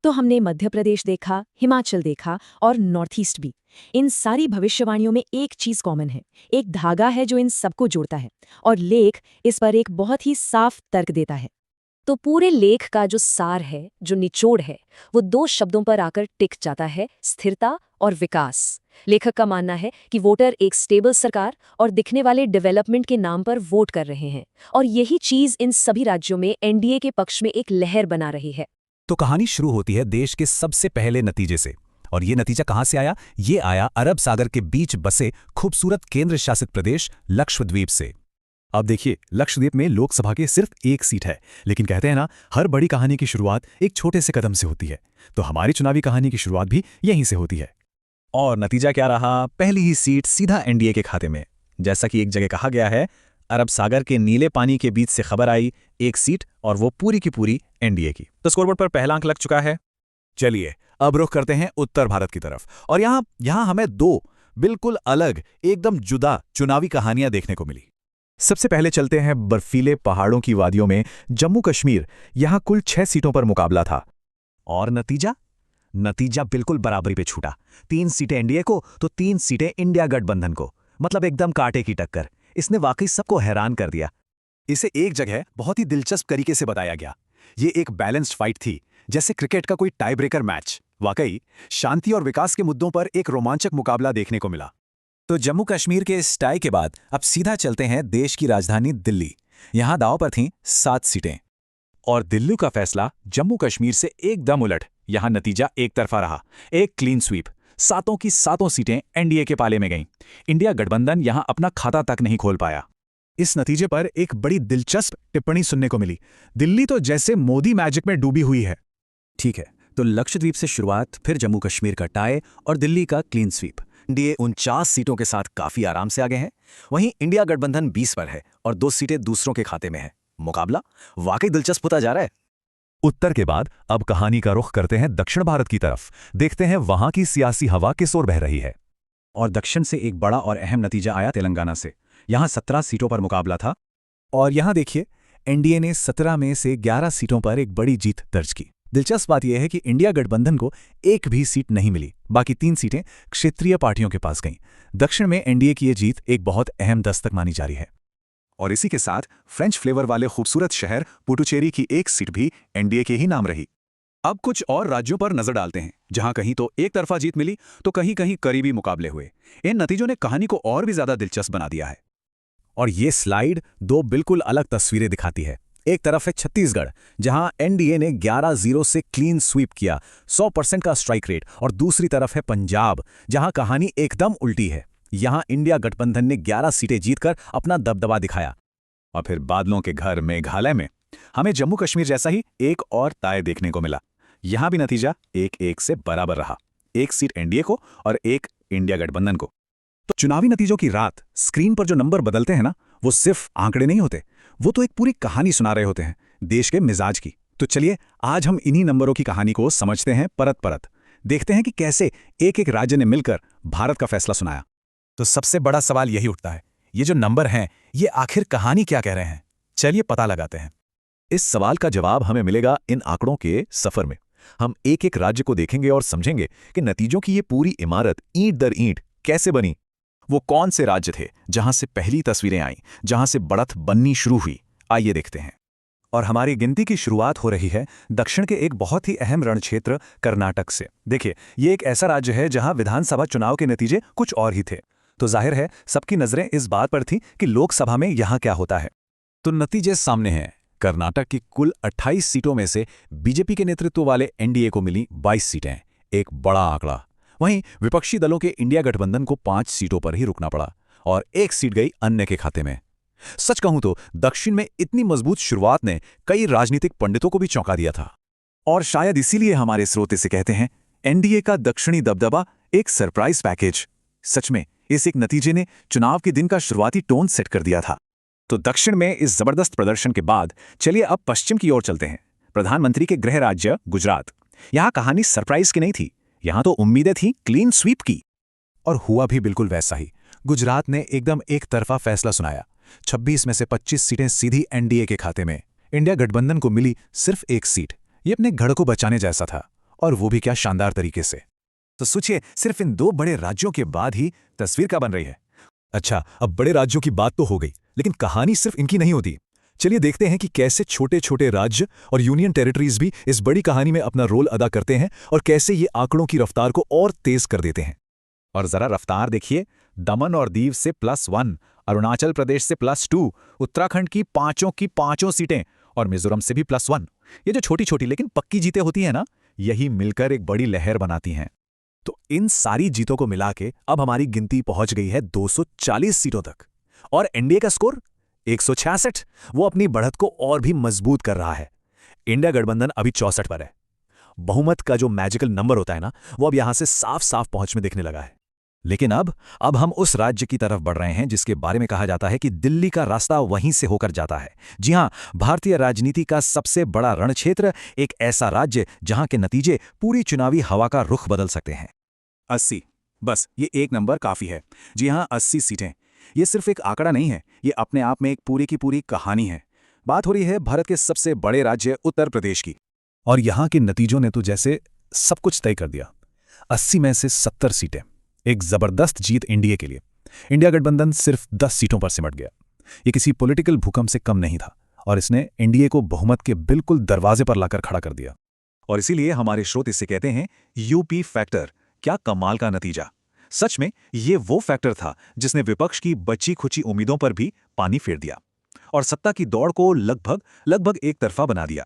तो हमने मध्य प्रदेश देखा, हिमाचल देखा और नॉर्थ ईस्ट भी। इन सारी भविष्यवाणियों में एक चीज कॉमन है, एक धागा है जो इन सबको जोड़ता है, और लेख इस पर एक बहुत ही साफ तर्क देता है। तो पूरे लेख का जो सार है, जो निचोड़ है, वो 2 शब्दों पर आकर टिक जाता है, स्थिरता और विकास। लेखक का मानना है कि वोटर एक स्टेबल सरकार और दिखने वाले डेवलपमेंट के नाम पर वोट कर रहे हैं, और यही चीज इन सभी राज्यों में एनडीए के पक्ष में एक लहर बना रही है। तो कहानी शुरू होती है देश के सबसे पहले नतीजे से। और ये नतीजा कहां से आया? ये आया अरब सागर के बीच बसे खूबसूरत केंद्र शासित प्रदेश लक्षद्वीप से। अब देखिए, लक्षद्वीप में लोकसभा की सिर्फ 1 सीट है, लेकिन कहते हैं ना, हर बड़ी कहानी की शुरुआत एक छोटे से कदम से होती है। तो हमारी चुनावी कहानी की शुरुआत भी यहीं से होती है। और नतीजा क्या रहा? पहली ही सीट सीधा एनडीए के खाते में। जैसा कि एक जगह कहा गया है, अरब सागर के नीले पानी के बीच से खबर आई, 1 सीट, और वो पूरी की पूरी एनडीए की। तो स्कोरबोर्ड पर पहला अंक लग चुका है। चलिए अब रुख करते हैं उत्तर भारत की तरफ, और यहां हमें 2 बिल्कुल अलग, एकदम जुदा चुनावी कहानियां देखने को मिली। सबसे पहले चलते हैं बर्फीले पहाड़ों की वादियों में, जम्मू कश्मीर। यहां कुल 6 सीटों पर मुकाबला था, और नतीजा बिल्कुल बराबरी पे छूटा। 3 सीटें एनडीए को तो 3 सीटें इंडिया गठबंधन को। मतलब एकदम कांटे की टक्कर। इसने वाकई सबको हैरान कर दिया। इसे एक जगह बहुत ही दिलचस्प तरीके से बताया गया। ये एक बैलेंस्ड फाइट थी, जैसे क्रिकेट का कोई टाई ब्रेकर मैच। वाकई शांति और विकास के मुद्दों पर एक रोमांचक मुकाबला देखने को मिला। तो जम्मू कश्मीर के इस टाई के बाद अब सीधा चलते हैं देश की राजधानी दिल्ली। यहां दांव पर थीं 7 सीटें, और दिल्ली का फैसला जम्मू कश्मीर से एकदम उलट। यहां नतीजा एक तरफा रहा, एक क्लीन स्वीप। 7 की 7 सीटें एनडीए के पाले में गईं। इंडिया गठबंधन यहां अपना खाता तक नहीं खोल पाया। इस नतीजे पर एक बड़ी दिलचस्प टिप्पणी सुनने को मिली। दिल्ली तो जैसे मोदी मैजिक में डूबी हुई है। ठीक है, तो लक्षद्वीप से शुरुआत, फिर जम्मू कश्मीर का टाई और दिल्ली का क्लीन स्वीप। एनडीए 49 सीटों के साथ काफी आराम से आगे हैं। वहीं इंडिया गठबंधन 20 पर है और 2 सीटें दूसरों के खाते में है। मुकाबला वाकई दिलचस्प होता जा रहा है। उत्तर के बाद अब कहानी का रुख करते हैं दक्षिण भारत की तरफ। देखते हैं वहां की सियासी हवा किस ओर बह रही है। और दक्षिण से एक बड़ा और अहम नतीजा आया तेलंगाना से। यहां 17 सीटों पर मुकाबला था, और यहां देखिए, एनडीए ने 17 में से 11 सीटों पर एक बड़ी जीत दर्ज की। दिलचस्प बात यह है कि इंडिया गठबंधन को एक भी सीट नहीं मिली। बाकी 3 सीटें क्षेत्रीय पार्टियों के पास गईं। दक्षिण में एनडीए की ये जीत एक बहुत अहम दस्तक मानी जा रही है। और इसी के साथ फ्रेंच फ्लेवर वाले खूबसूरत शहर पुडुचेरी की 1 सीट भी एनडीए के ही नाम रही। अब कुछ और राज्यों पर नजर डालते हैं, जहां कहीं तो एक तरफा जीत मिली तो कहीं कहीं करीबी मुकाबले हुए। इन नतीजों ने कहानी को और भी ज्यादा दिलचस्प बना दिया है। और ये स्लाइड 2 बिल्कुल अलग तस्वीरें दिखाती है। एक तरफ है छत्तीसगढ़, जहां एनडीए ने 11-0 से क्लीन स्वीप किया, 100% का स्ट्राइक रेट, और दूसरी तरफ है पंजाब, जहां कहानी एकदम उल्टी है। यहां इंडिया गठबंधन ने 11 सीटें जीतकर अपना दबदबा दिखाया। और फिर बादलों के घर मेघालय में हमें जम्मू कश्मीर जैसा ही एक और ताय देखने को मिला। यहां भी नतीजा 1-1 से बराबर रहा, एक सीट एनडीए को और एक इंडिया गठबंधन को। तो चुनावी नतीजों की रात स्क्रीन पर जो नंबर बदलते हैं ना, वो सिर्फ आंकड़े नहीं होते, वो तो एक पूरी कहानी सुना रहे होते हैं देश के मिजाज की। तो चलिए आज हम इन्हीं नंबरों की कहानी को समझते हैं परत परत, देखते हैं कि कैसे एक एक राज्य ने मिलकर भारत का फैसला सुनाया। तो सबसे बड़ा सवाल यही उठता है, ये जो नंबर हैं ये आखिर कहानी क्या कह रहे हैं? चलिए पता लगाते हैं। इस सवाल का जवाब हमें मिलेगा इन आंकड़ों के सफर में। हम एक एक राज्य को देखेंगे और समझेंगे कि नतीजों की ये पूरी इमारत ईंट दर ईंट कैसे बनी। वो कौन से राज्य थे जहां से पहली तस्वीरें आईं, जहां से बढ़त बननी शुरू हुई? आइए देखते हैं। और हमारी गिनती की शुरुआत हो रही है दक्षिण के एक बहुत ही अहम रणक्षेत्र कर्नाटक से। देखिए, ये एक ऐसा राज्य है जहां विधानसभा चुनाव के नतीजे कुछ और ही थे। तो जाहिर है सबकी नजरें इस बात पर थीं कि लोकसभा में यहां क्या होता है। तो नतीजे सामने हैं। कर्नाटक की कुल 28 सीटों में से बीजेपी के नेतृत्व वाले एनडीए को मिली 22 सीटें, एक बड़ा आंकड़ा। वहीं विपक्षी दलों के इंडिया गठबंधन को 5 सीटों पर ही रुकना पड़ा और 1 सीट गई अन्य के खाते में। सच कहूं तो दक्षिण में इतनी मजबूत शुरुआत ने कई राजनीतिक पंडितों को भी चौंका दिया था। और शायद इसीलिए हमारे स्रोत इसे कहते हैं एनडीए का दक्षिणी दबदबा एक सरप्राइज पैकेज। सच में इस एक नतीजे ने चुनाव के दिन का शुरुआती टोन सेट कर दिया था। तो दक्षिण में इस जबरदस्त प्रदर्शन के बाद चलिए अब पश्चिम की ओर चलते हैं, प्रधानमंत्री के गृह राज्य गुजरात। यहां कहानी सरप्राइज की नहीं थी, यहां तो उम्मीदें थी क्लीन स्वीप की। और हुआ भी बिल्कुल वैसा ही। गुजरात ने एकदम एक तरफा फैसला सुनाया। 26 में से 25 सीटें सीधी एनडीए के खाते में। इंडिया गठबंधन को मिली सिर्फ 1 सीट। ये अपने गढ़ को बचाने जैसा था, और वो भी क्या शानदार तरीके से। तो सोचिए, सिर्फ इन 2 बड़े राज्यों के बाद ही तस्वीर क्या बन रही है। अच्छा, अब बड़े राज्यों की बात तो हो गई, लेकिन कहानी सिर्फ इनकी नहीं होती। चलिए देखते हैं कि कैसे छोटे छोटे राज्य और यूनियन टेरिटरीज भी इस बड़ी कहानी में अपना रोल अदा करते हैं और कैसे ये आंकड़ों की रफ्तार को और तेज कर देते हैं। और जरा रफ्तार देखिए, दमन और दीव से +1, अरुणाचल प्रदेश से +2, उत्तराखंड की पांचों सीटें और मिजोरम से भी +1। ये जो छोटी छोटी लेकिन पक्की जीतें होती हैं ना, यही मिलकर एक बड़ी लहर बनाती हैं। तो इन सारी जीतों को मिला के अब हमारी गिनती पहुंच गई है 240 सीटों तक। और एनडीए का स्कोर 166, वो अपनी बढ़त को और भी मजबूत कर रहा है। इंडिया गठबंधन अभी 64 पर है। बहुमत का जो मैजिकल नंबर होता है ना, वो अब यहां से साफ साफ पहुंच में दिखने लगा है। लेकिन अब हम उस राज्य की तरफ बढ़ रहे हैं जिसके बारे में कहा जाता है कि दिल्ली का रास्ता वहीं से होकर जाता है। जी हां, भारतीय राजनीति का सबसे बड़ा रणक्षेत्र, एक ऐसा राज्य जहां के नतीजे पूरी चुनावी हवा का रुख बदल सकते हैं। 80, बस ये एक नंबर काफी है। जी हां, 80 सीटें। ये सिर्फ एक आंकड़ा नहीं है, ये अपने आप में एक पूरी की पूरी कहानी है। बात हो रही है भारत के सबसे बड़े राज्य उत्तर प्रदेश की। और यहां के नतीजों ने तो जैसे सब कुछ तय कर दिया। 80 में से 70 सीटें, एक जबरदस्त जीत एनडीए के लिए। इंडिया गठबंधन सिर्फ 10 सीटों पर सिमट गया। ये किसी पॉलिटिकल भूकंप से कम नहीं था और इसने एनडीए को बहुमत के बिल्कुल दरवाजे पर लाकर खड़ा कर दिया। और इसीलिए हमारे स्रोत इसे कहते हैं यूपी फैक्टर। क्या कमाल का नतीजा। सच में ये वो फैक्टर था जिसने विपक्ष की बची खुची उम्मीदों पर भी पानी फेर दिया और सत्ता की दौड़ को लगभग एक तरफा बना दिया।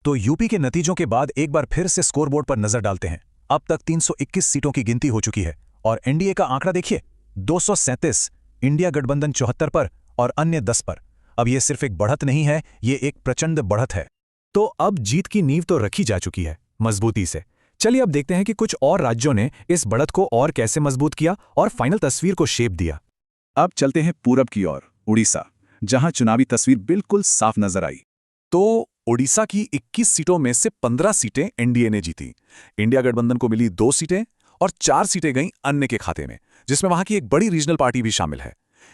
तो यूपी के नतीजों के बाद एक बार फिर से स्कोरबोर्ड पर नजर डालते हैं। अब तक 321 सीटों की गिनती हो चुकी है और एनडीए का आंकड़ा देखिए, 237, इंडिया गठबंधन 74 पर और अन्य 10 पर। अब ये सिर्फ एक बढ़त नहीं है, ये एक प्रचंड बढ़त है। तो अब जीत की नींव तो रखी जा चुकी है मजबूती से। चलिए अब देखते हैं कि कुछ और राज्यों ने इस बढ़त को और कैसे मजबूत किया और फाइनल तस्वीर को शेप दिया। अब चलते हैं पूरब की ओर, उड़ीसा, जहां चुनावी तस्वीर बिल्कुल साफ नजर आई। तो उड़ीसा की 21 सीटों में से 15 सीटें एनडीए ने जीती। इंडिया गठबंधन को मिली 2 सीटें और 4 सीटें गईं अन्य के खाते में, जिसमें वहां की एक बड़ी रीजनल पार्टी भी शामिल है।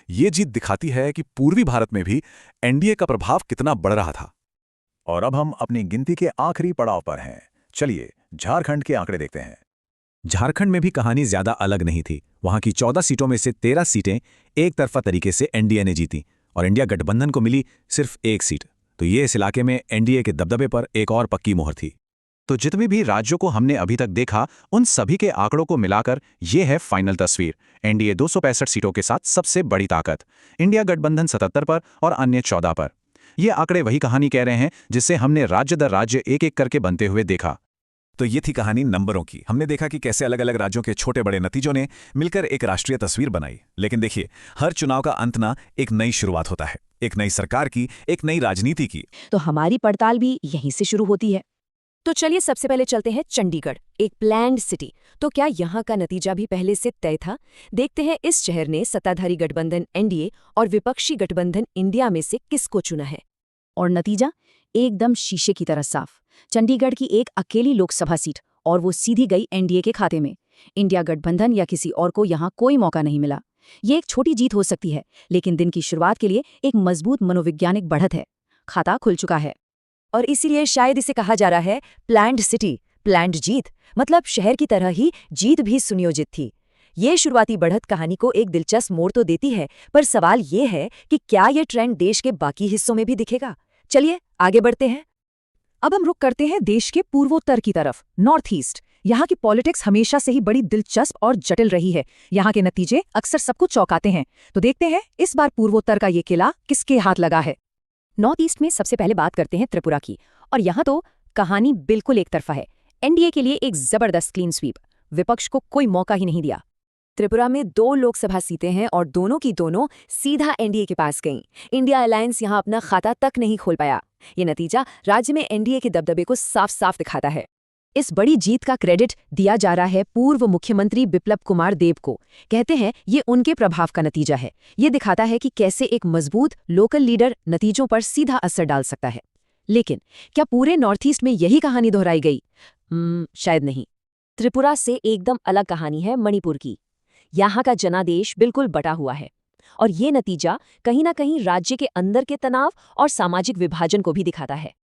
ये जीत दिखाती है कि पूर्वी भारत में भी एनडीए का प्रभाव कितना बढ़ रहा था। और अब हम अपनी गिनती के आखिरी पड़ाव पर हैं। चलिए झारखंड के आंकड़े देखते हैं। झारखंड में भी कहानी ज्यादा अलग नहीं थी। वहां की 14 सीटों में से 13 सीटें एक तरफा तरीके से एनडीए ने जीती और इंडिया गठबंधन को मिली सिर्फ 1 सीट। तो ये इस इलाके में एनडीए के दबदबे पर एक और पक्की मोहर थी। तो जितने भी राज्यों को हमने अभी तक देखा, उन सभी के आंकड़ों को मिलाकर ये है फाइनल तस्वीर। एनडीए 265 सीटों के साथ सबसे बड़ी ताकत, इंडिया गठबंधन 77 पर और अन्य 14 पर। ये आंकड़े वही कहानी कह रहे हैं जिससे हमने राज्य दर राज्य एक एक करके बनते हुए देखा। तो ये थी कहानी नंबरों की। हमने देखा कि कैसे अलग अलग राज्यों के छोटे बड़े नतीजों ने मिलकर एक राष्ट्रीय तस्वीर बनाई। लेकिन देखिए, हर चुनाव का अंत ना एक नई शुरुआत होता है, एक नई सरकार की, एक नई राजनीति की। तो हमारी पड़ताल भी यहीं से शुरू होती है। तो चलिए सबसे पहले चलते हैं चंडीगढ़, एक प्लैन्ड सिटी। तो क्या यहाँ का नतीजा भी पहले से तय था? देखते हैं इस शहर ने सत्ताधारी गठबंधन एनडीए और विपक्षी गठबंधन इंडिया में से किसको चुना है। और नतीजा एकदम शीशे की तरह साफ। चंडीगढ़ की एक अकेली लोकसभा सीट, और वो सीधी गई एनडीए के खाते में। इंडिया गठबंधन या किसी और को यहाँ कोई मौका नहीं मिला। ये एक छोटी जीत हो सकती है, लेकिन दिन की शुरुआत के लिए एक मजबूत मनोवैज्ञानिक बढ़त है। खाता खुल चुका है। और इसीलिए शायद इसे कहा जा रहा है प्लैन्ड सिटी, प्लैन्ड जीत। मतलब शहर की तरह ही जीत भी सुनियोजित थी। ये शुरुआती बढ़त कहानी को एक दिलचस्प मोड़ तो देती है, पर सवाल ये है कि क्या ये ट्रेंड देश के बाकी हिस्सों में भी दिखेगा। चलिए आगे बढ़ते हैं। अब हम रुक करते हैं देश के पूर्वोत्तर की तरफ, नॉर्थ ईस्ट। यहाँ की पॉलिटिक्स हमेशा से ही बड़ी दिलचस्प और जटिल रही है। यहाँ के नतीजे अक्सर सबको चौंकाते हैं। तो देखते हैं इस बार पूर्वोत्तर का ये किला किसके हाथ लगा है। नॉर्थ ईस्ट में सबसे पहले बात करते हैं त्रिपुरा की, और यहाँ तो कहानी बिल्कुल एक तरफा है। एनडीए के लिए एक जबरदस्त क्लीन स्वीप, विपक्ष को कोई मौका ही नहीं दिया। त्रिपुरा में 2 लोकसभा सीटें हैं और दोनों की दोनों सीधा एनडीए के पास गईं। इंडिया अलायंस यहां अपना खाता तक नहीं खोल पाया। ये नतीजा राज्य में एनडीए के दबदबे को साफ साफ दिखाता है। इस बड़ी जीत का क्रेडिट दिया जा रहा है पूर्व मुख्यमंत्री बिप्लब कुमार देब को। कहते हैं ये उनके प्रभाव का नतीजा है। ये दिखाता है कि कैसे एक मजबूत लोकल लीडर नतीजों पर सीधा असर डाल सकता है। लेकिन क्या पूरे नॉर्थ ईस्ट में यही कहानी दोहराई गई? शायद नहीं। त्रिपुरा से एकदम अलग कहानी है मणिपुर की। यहाँ का जनादेश बिल्कुल बटा हुआ है, और ये नतीजा कहीं ना कहीं राज्य के अंदर के तनाव और सामाजिक विभाजन को भी दिखाता है।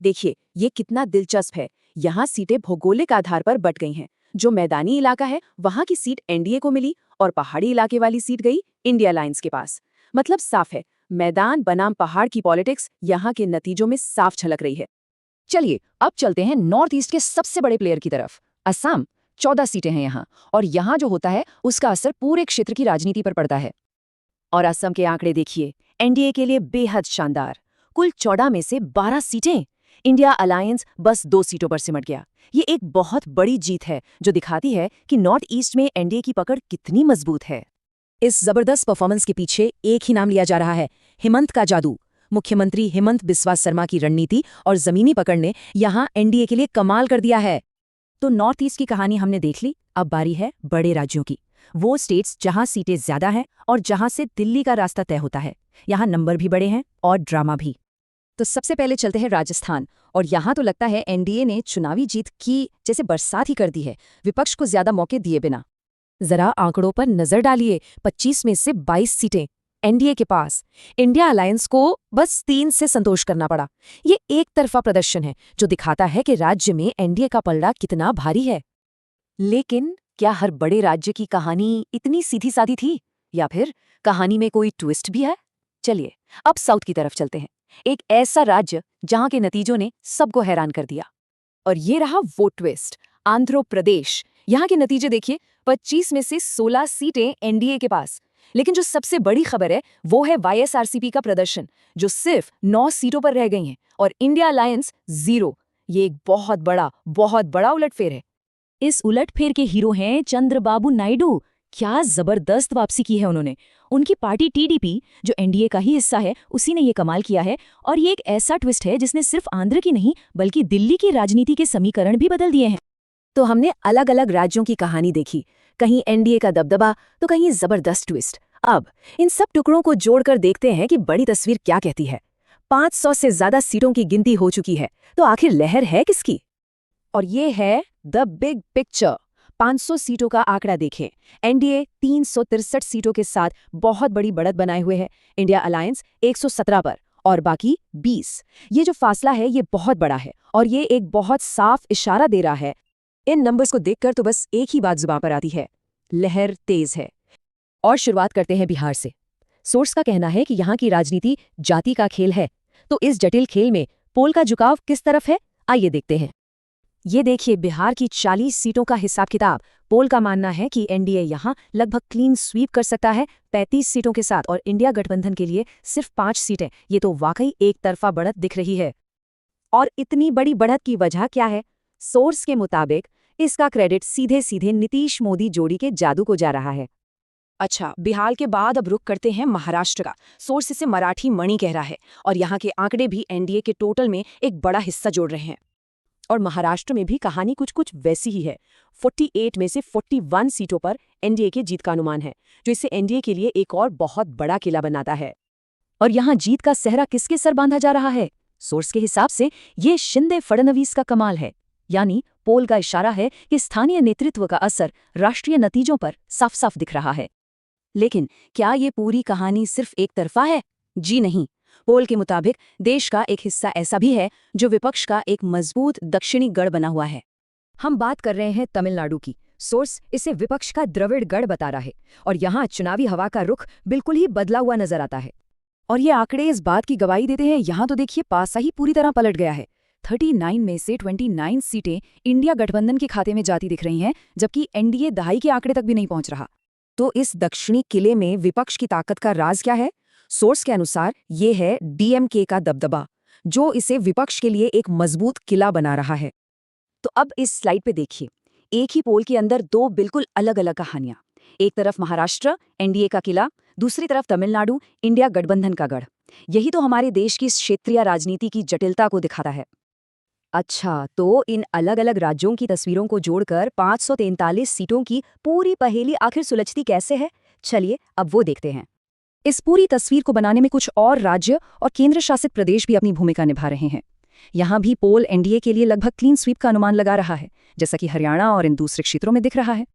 देखिए ये कितना दिलचस्प है। यहाँ सीटें भौगोलिक आधार पर बट गई हैं। जो मैदानी इलाका है वहाँ की सीट एनडीए को मिली, और पहाड़ी इलाके वाली सीट गई इंडिया अलायंस के पास। मतलब साफ है, मैदान बनाम पहाड़ की पॉलिटिक्स यहाँ के नतीजों में साफ झलक रही है। चलिए अब चलते हैं नॉर्थ ईस्ट के सबसे बड़े प्लेयर की तरफ, असम। 14 सीटें हैं यहाँ, और यहाँ जो होता है उसका असर पूरे क्षेत्र की राजनीति पर पड़ता है। और असम के आंकड़े देखिए, एनडीए के लिए बेहद शानदार। कुल 14 में से 12 सीटें। इंडिया अलायंस बस 2 सीटों पर सिमट गया। ये एक बहुत बड़ी जीत है जो दिखाती है कि नॉर्थ ईस्ट में एनडीए की पकड़ कितनी मजबूत है। इस जबरदस्त परफॉर्मेंस के पीछे एक ही नाम लिया जा रहा है, हिमंत का जादू। मुख्यमंत्री हिमंत बिस्वा शर्मा की रणनीति और जमीनी पकड़ ने यहाँ एनडीए के लिए कमाल कर दिया है। तो नॉर्थ ईस्ट की कहानी हमने देख ली। अब बारी है बड़े राज्यों की, वो स्टेट्स जहां सीटें ज्यादा हैं और जहां से दिल्ली का रास्ता तय होता है। यहाँ नंबर भी बड़े हैं और ड्रामा भी। तो सबसे पहले चलते हैं राजस्थान, और यहाँ तो लगता है एनडीए ने चुनावी जीत की जैसे बरसात ही कर दी है, विपक्ष को ज्यादा मौके दिए बिना। जरा आंकड़ों पर नजर डालिए, 25 में से 22 सीटें एनडीए के पास। इंडिया अलायंस को बस 3 से संतोष करना पड़ा। ये एक तरफा प्रदर्शन है जो दिखाता है कि राज्य में एनडीए का पलड़ा कितना भारी है। लेकिन क्या हर बड़े राज्य की कहानी इतनी सीधी सादी थी, या फिर कहानी में कोई ट्विस्ट भी है? चलिए अब साउथ की तरफ चलते हैं, एक ऐसा राज्य जहां के नतीजों ने सबको हैरान कर दिया। और ये रहा वो ट्विस्ट, आंध्र प्रदेश। यहाँ के नतीजे देखिए, 25 में से 16 सीटें एनडीए के पास। लेकिन जो सबसे बड़ी खबर है वो है वाईएसआरसीपी का प्रदर्शन, जो सिर्फ 9 सीटों पर रह गई हैं, और इंडिया अलायंस 0। ये एक बहुत बड़ा उलटफेर है। इस उलटफेर के हीरो हैं चंद्रबाबू नायडू। क्या जबरदस्त वापसी की है उन्होंने। उनकी पार्टी टीडीपी, जो एनडीए का ही हिस्सा है, उसी ने ये कमाल किया है। और ये एक ऐसा ट्विस्ट है जिसने सिर्फ आंध्र की नहीं बल्कि दिल्ली की राजनीति के समीकरण भी बदल दिए हैं। तो हमने अलग अलग राज्यों की कहानी देखी, कहीं एनडीए का दबदबा तो कहीं जबरदस्त ट्विस्ट। अब इन सब टुकड़ों को जोड़कर देखते हैं कि बड़ी तस्वीर क्या कहती है। 500 से ज्यादा सीटों की गिनती हो चुकी है, तो आखिर लहर है किसकी? और ये है द बिग पिक्चर। 500 सीटों का आंकड़ा देखें। एनडीए 363 सीटों के साथ बहुत बड़ी बढ़त बनाए हुए है, इंडिया अलायंस 117 पर और बाकी 20। ये जो फासला है ये बहुत बड़ा है, और ये एक बहुत साफ इशारा दे रहा है। इन नंबर्स को देखकर तो बस एक ही बात जुबान पर आती है, लहर तेज है। और शुरुआत करते हैं बिहार से। सोर्स का कहना है कि यहाँ की राजनीति जाति का खेल है। तो इस जटिल खेल में पोल का झुकाव किस तरफ है, आइए देखते हैं। ये देखिए बिहार की 40 सीटों का हिसाब किताब। पोल का मानना है कि एनडीए यहाँ लगभग क्लीन स्वीप कर सकता है 35 सीटों के साथ, और इंडिया गठबंधन के लिए सिर्फ 5 सीटें। ये तो वाकई एक तरफा बढ़त दिख रही है। और इतनी बड़ी बढ़त की वजह क्या है? सोर्स के मुताबिक इसका क्रेडिट सीधे सीधे नीतीश मोदी जोड़ी के जादू को जा रहा है। अच्छा, बिहार के बाद अब रुख करते हैं महाराष्ट्र का। सोर्स इसे मराठी मणि कह रहा है और यहाँ के आंकड़े भी एनडीए के टोटल में एक बड़ा हिस्सा जोड़ रहे हैं। और महाराष्ट्र में भी कहानी कुछ कुछ वैसी ही है। 48 में से 41 सीटों पर एनडीए की जीत का अनुमान है, जो इसे एनडीए के लिए एक और बहुत बड़ा किला बनाता है। और यहाँ जीत का सेहरा किसके सर बांधा जा रहा है? सोर्स के हिसाब से ये शिंदे फडणवीस का कमाल है। यानी पोल का इशारा है कि स्थानीय नेतृत्व का असर राष्ट्रीय नतीजों पर साफ साफ दिख रहा है। लेकिन क्या ये पूरी कहानी सिर्फ एक तरफा है? जी नहीं। पोल के मुताबिक देश का एक हिस्सा ऐसा भी है जो विपक्ष का एक मजबूत दक्षिणी गढ़ बना हुआ है। हम बात कर रहे हैं तमिलनाडु की। सोर्स इसे विपक्ष का द्रविड़ गढ़ बता रहा है और यहाँ चुनावी हवा का रुख बिल्कुल ही बदला हुआ नजर आता है। और ये आंकड़े इस बात की गवाही देते हैं। यहाँ तो देखिए, पासा ही पूरी तरह पलट गया है। 39 में से 29 सीटें इंडिया गठबंधन के खाते में जाती दिख रही हैं, जबकि एनडीए दहाई के आंकड़े तक भी नहीं पहुंच रहा। तो इस दक्षिणी किले में विपक्ष की ताकत का राज क्या है? सोर्स के अनुसार ये है डीएमके का दबदबा, जो इसे विपक्ष के लिए एक मजबूत किला बना रहा है। तो अब इस स्लाइड पे देखिए, एक ही पोल के अंदर दो बिल्कुल अलग अलग कहानियां। एक तरफ महाराष्ट्र, एनडीए का किला, दूसरी तरफ तमिलनाडु, इंडिया गठबंधन का गढ़। यही तो हमारे देश की क्षेत्रीय राजनीति की जटिलता को दिखाता है। अच्छा, तो इन अलग अलग राज्यों की तस्वीरों को जोड़कर 543 सीटों की पूरी पहेली आखिर सुलझती कैसे है? चलिए अब वो देखते हैं। इस पूरी तस्वीर को बनाने में कुछ और राज्य और केंद्र शासित प्रदेश भी अपनी भूमिका निभा रहे हैं। यहाँ भी पोल एनडीए के लिए लगभग क्लीन स्वीप का अनुमान लगा रहा है, जैसा कि हरियाणा और इन दूसरे क्षेत्रों में दिख रहा है।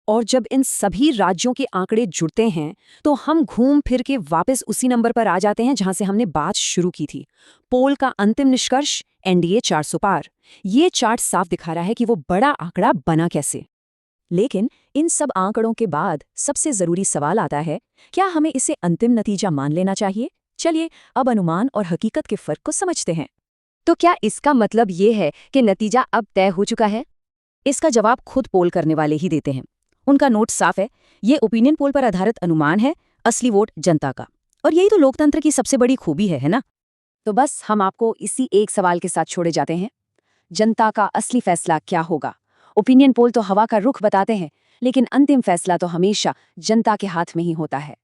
और जब इन सभी राज्यों के आंकड़े जुड़ते हैं तो हम घूम फिर के वापस उसी नंबर पर आ जाते हैं जहां से हमने बात शुरू की थी। पोल का अंतिम निष्कर्ष एनडीए 400 पार। ये चार्ट साफ दिखा रहा है कि वो बड़ा आंकड़ा बना कैसे। लेकिन इन सब आंकड़ों के बाद सबसे जरूरी सवाल आता है, क्या हमें इसे अंतिम नतीजा मान लेना चाहिए? चलिए अब अनुमान और हकीकत के फर्क को समझते हैं। तो क्या इसका मतलब ये है कि नतीजा अब तय हो चुका है? इसका जवाब खुद पोल करने वाले ही देते हैं। उनका नोट साफ है, ये ओपिनियन पोल पर आधारित अनुमान है, असली वोट जनता का। और यही तो लोकतंत्र की सबसे बड़ी खूबी है ना? तो बस हम आपको इसी एक सवाल के साथ छोड़े जाते हैं। जनता का असली फैसला क्या होगा? ओपिनियन पोल तो हवा का रुख बताते हैं, लेकिन अंतिम फैसला तो हमेशा जनता के हाथ में ही होता है।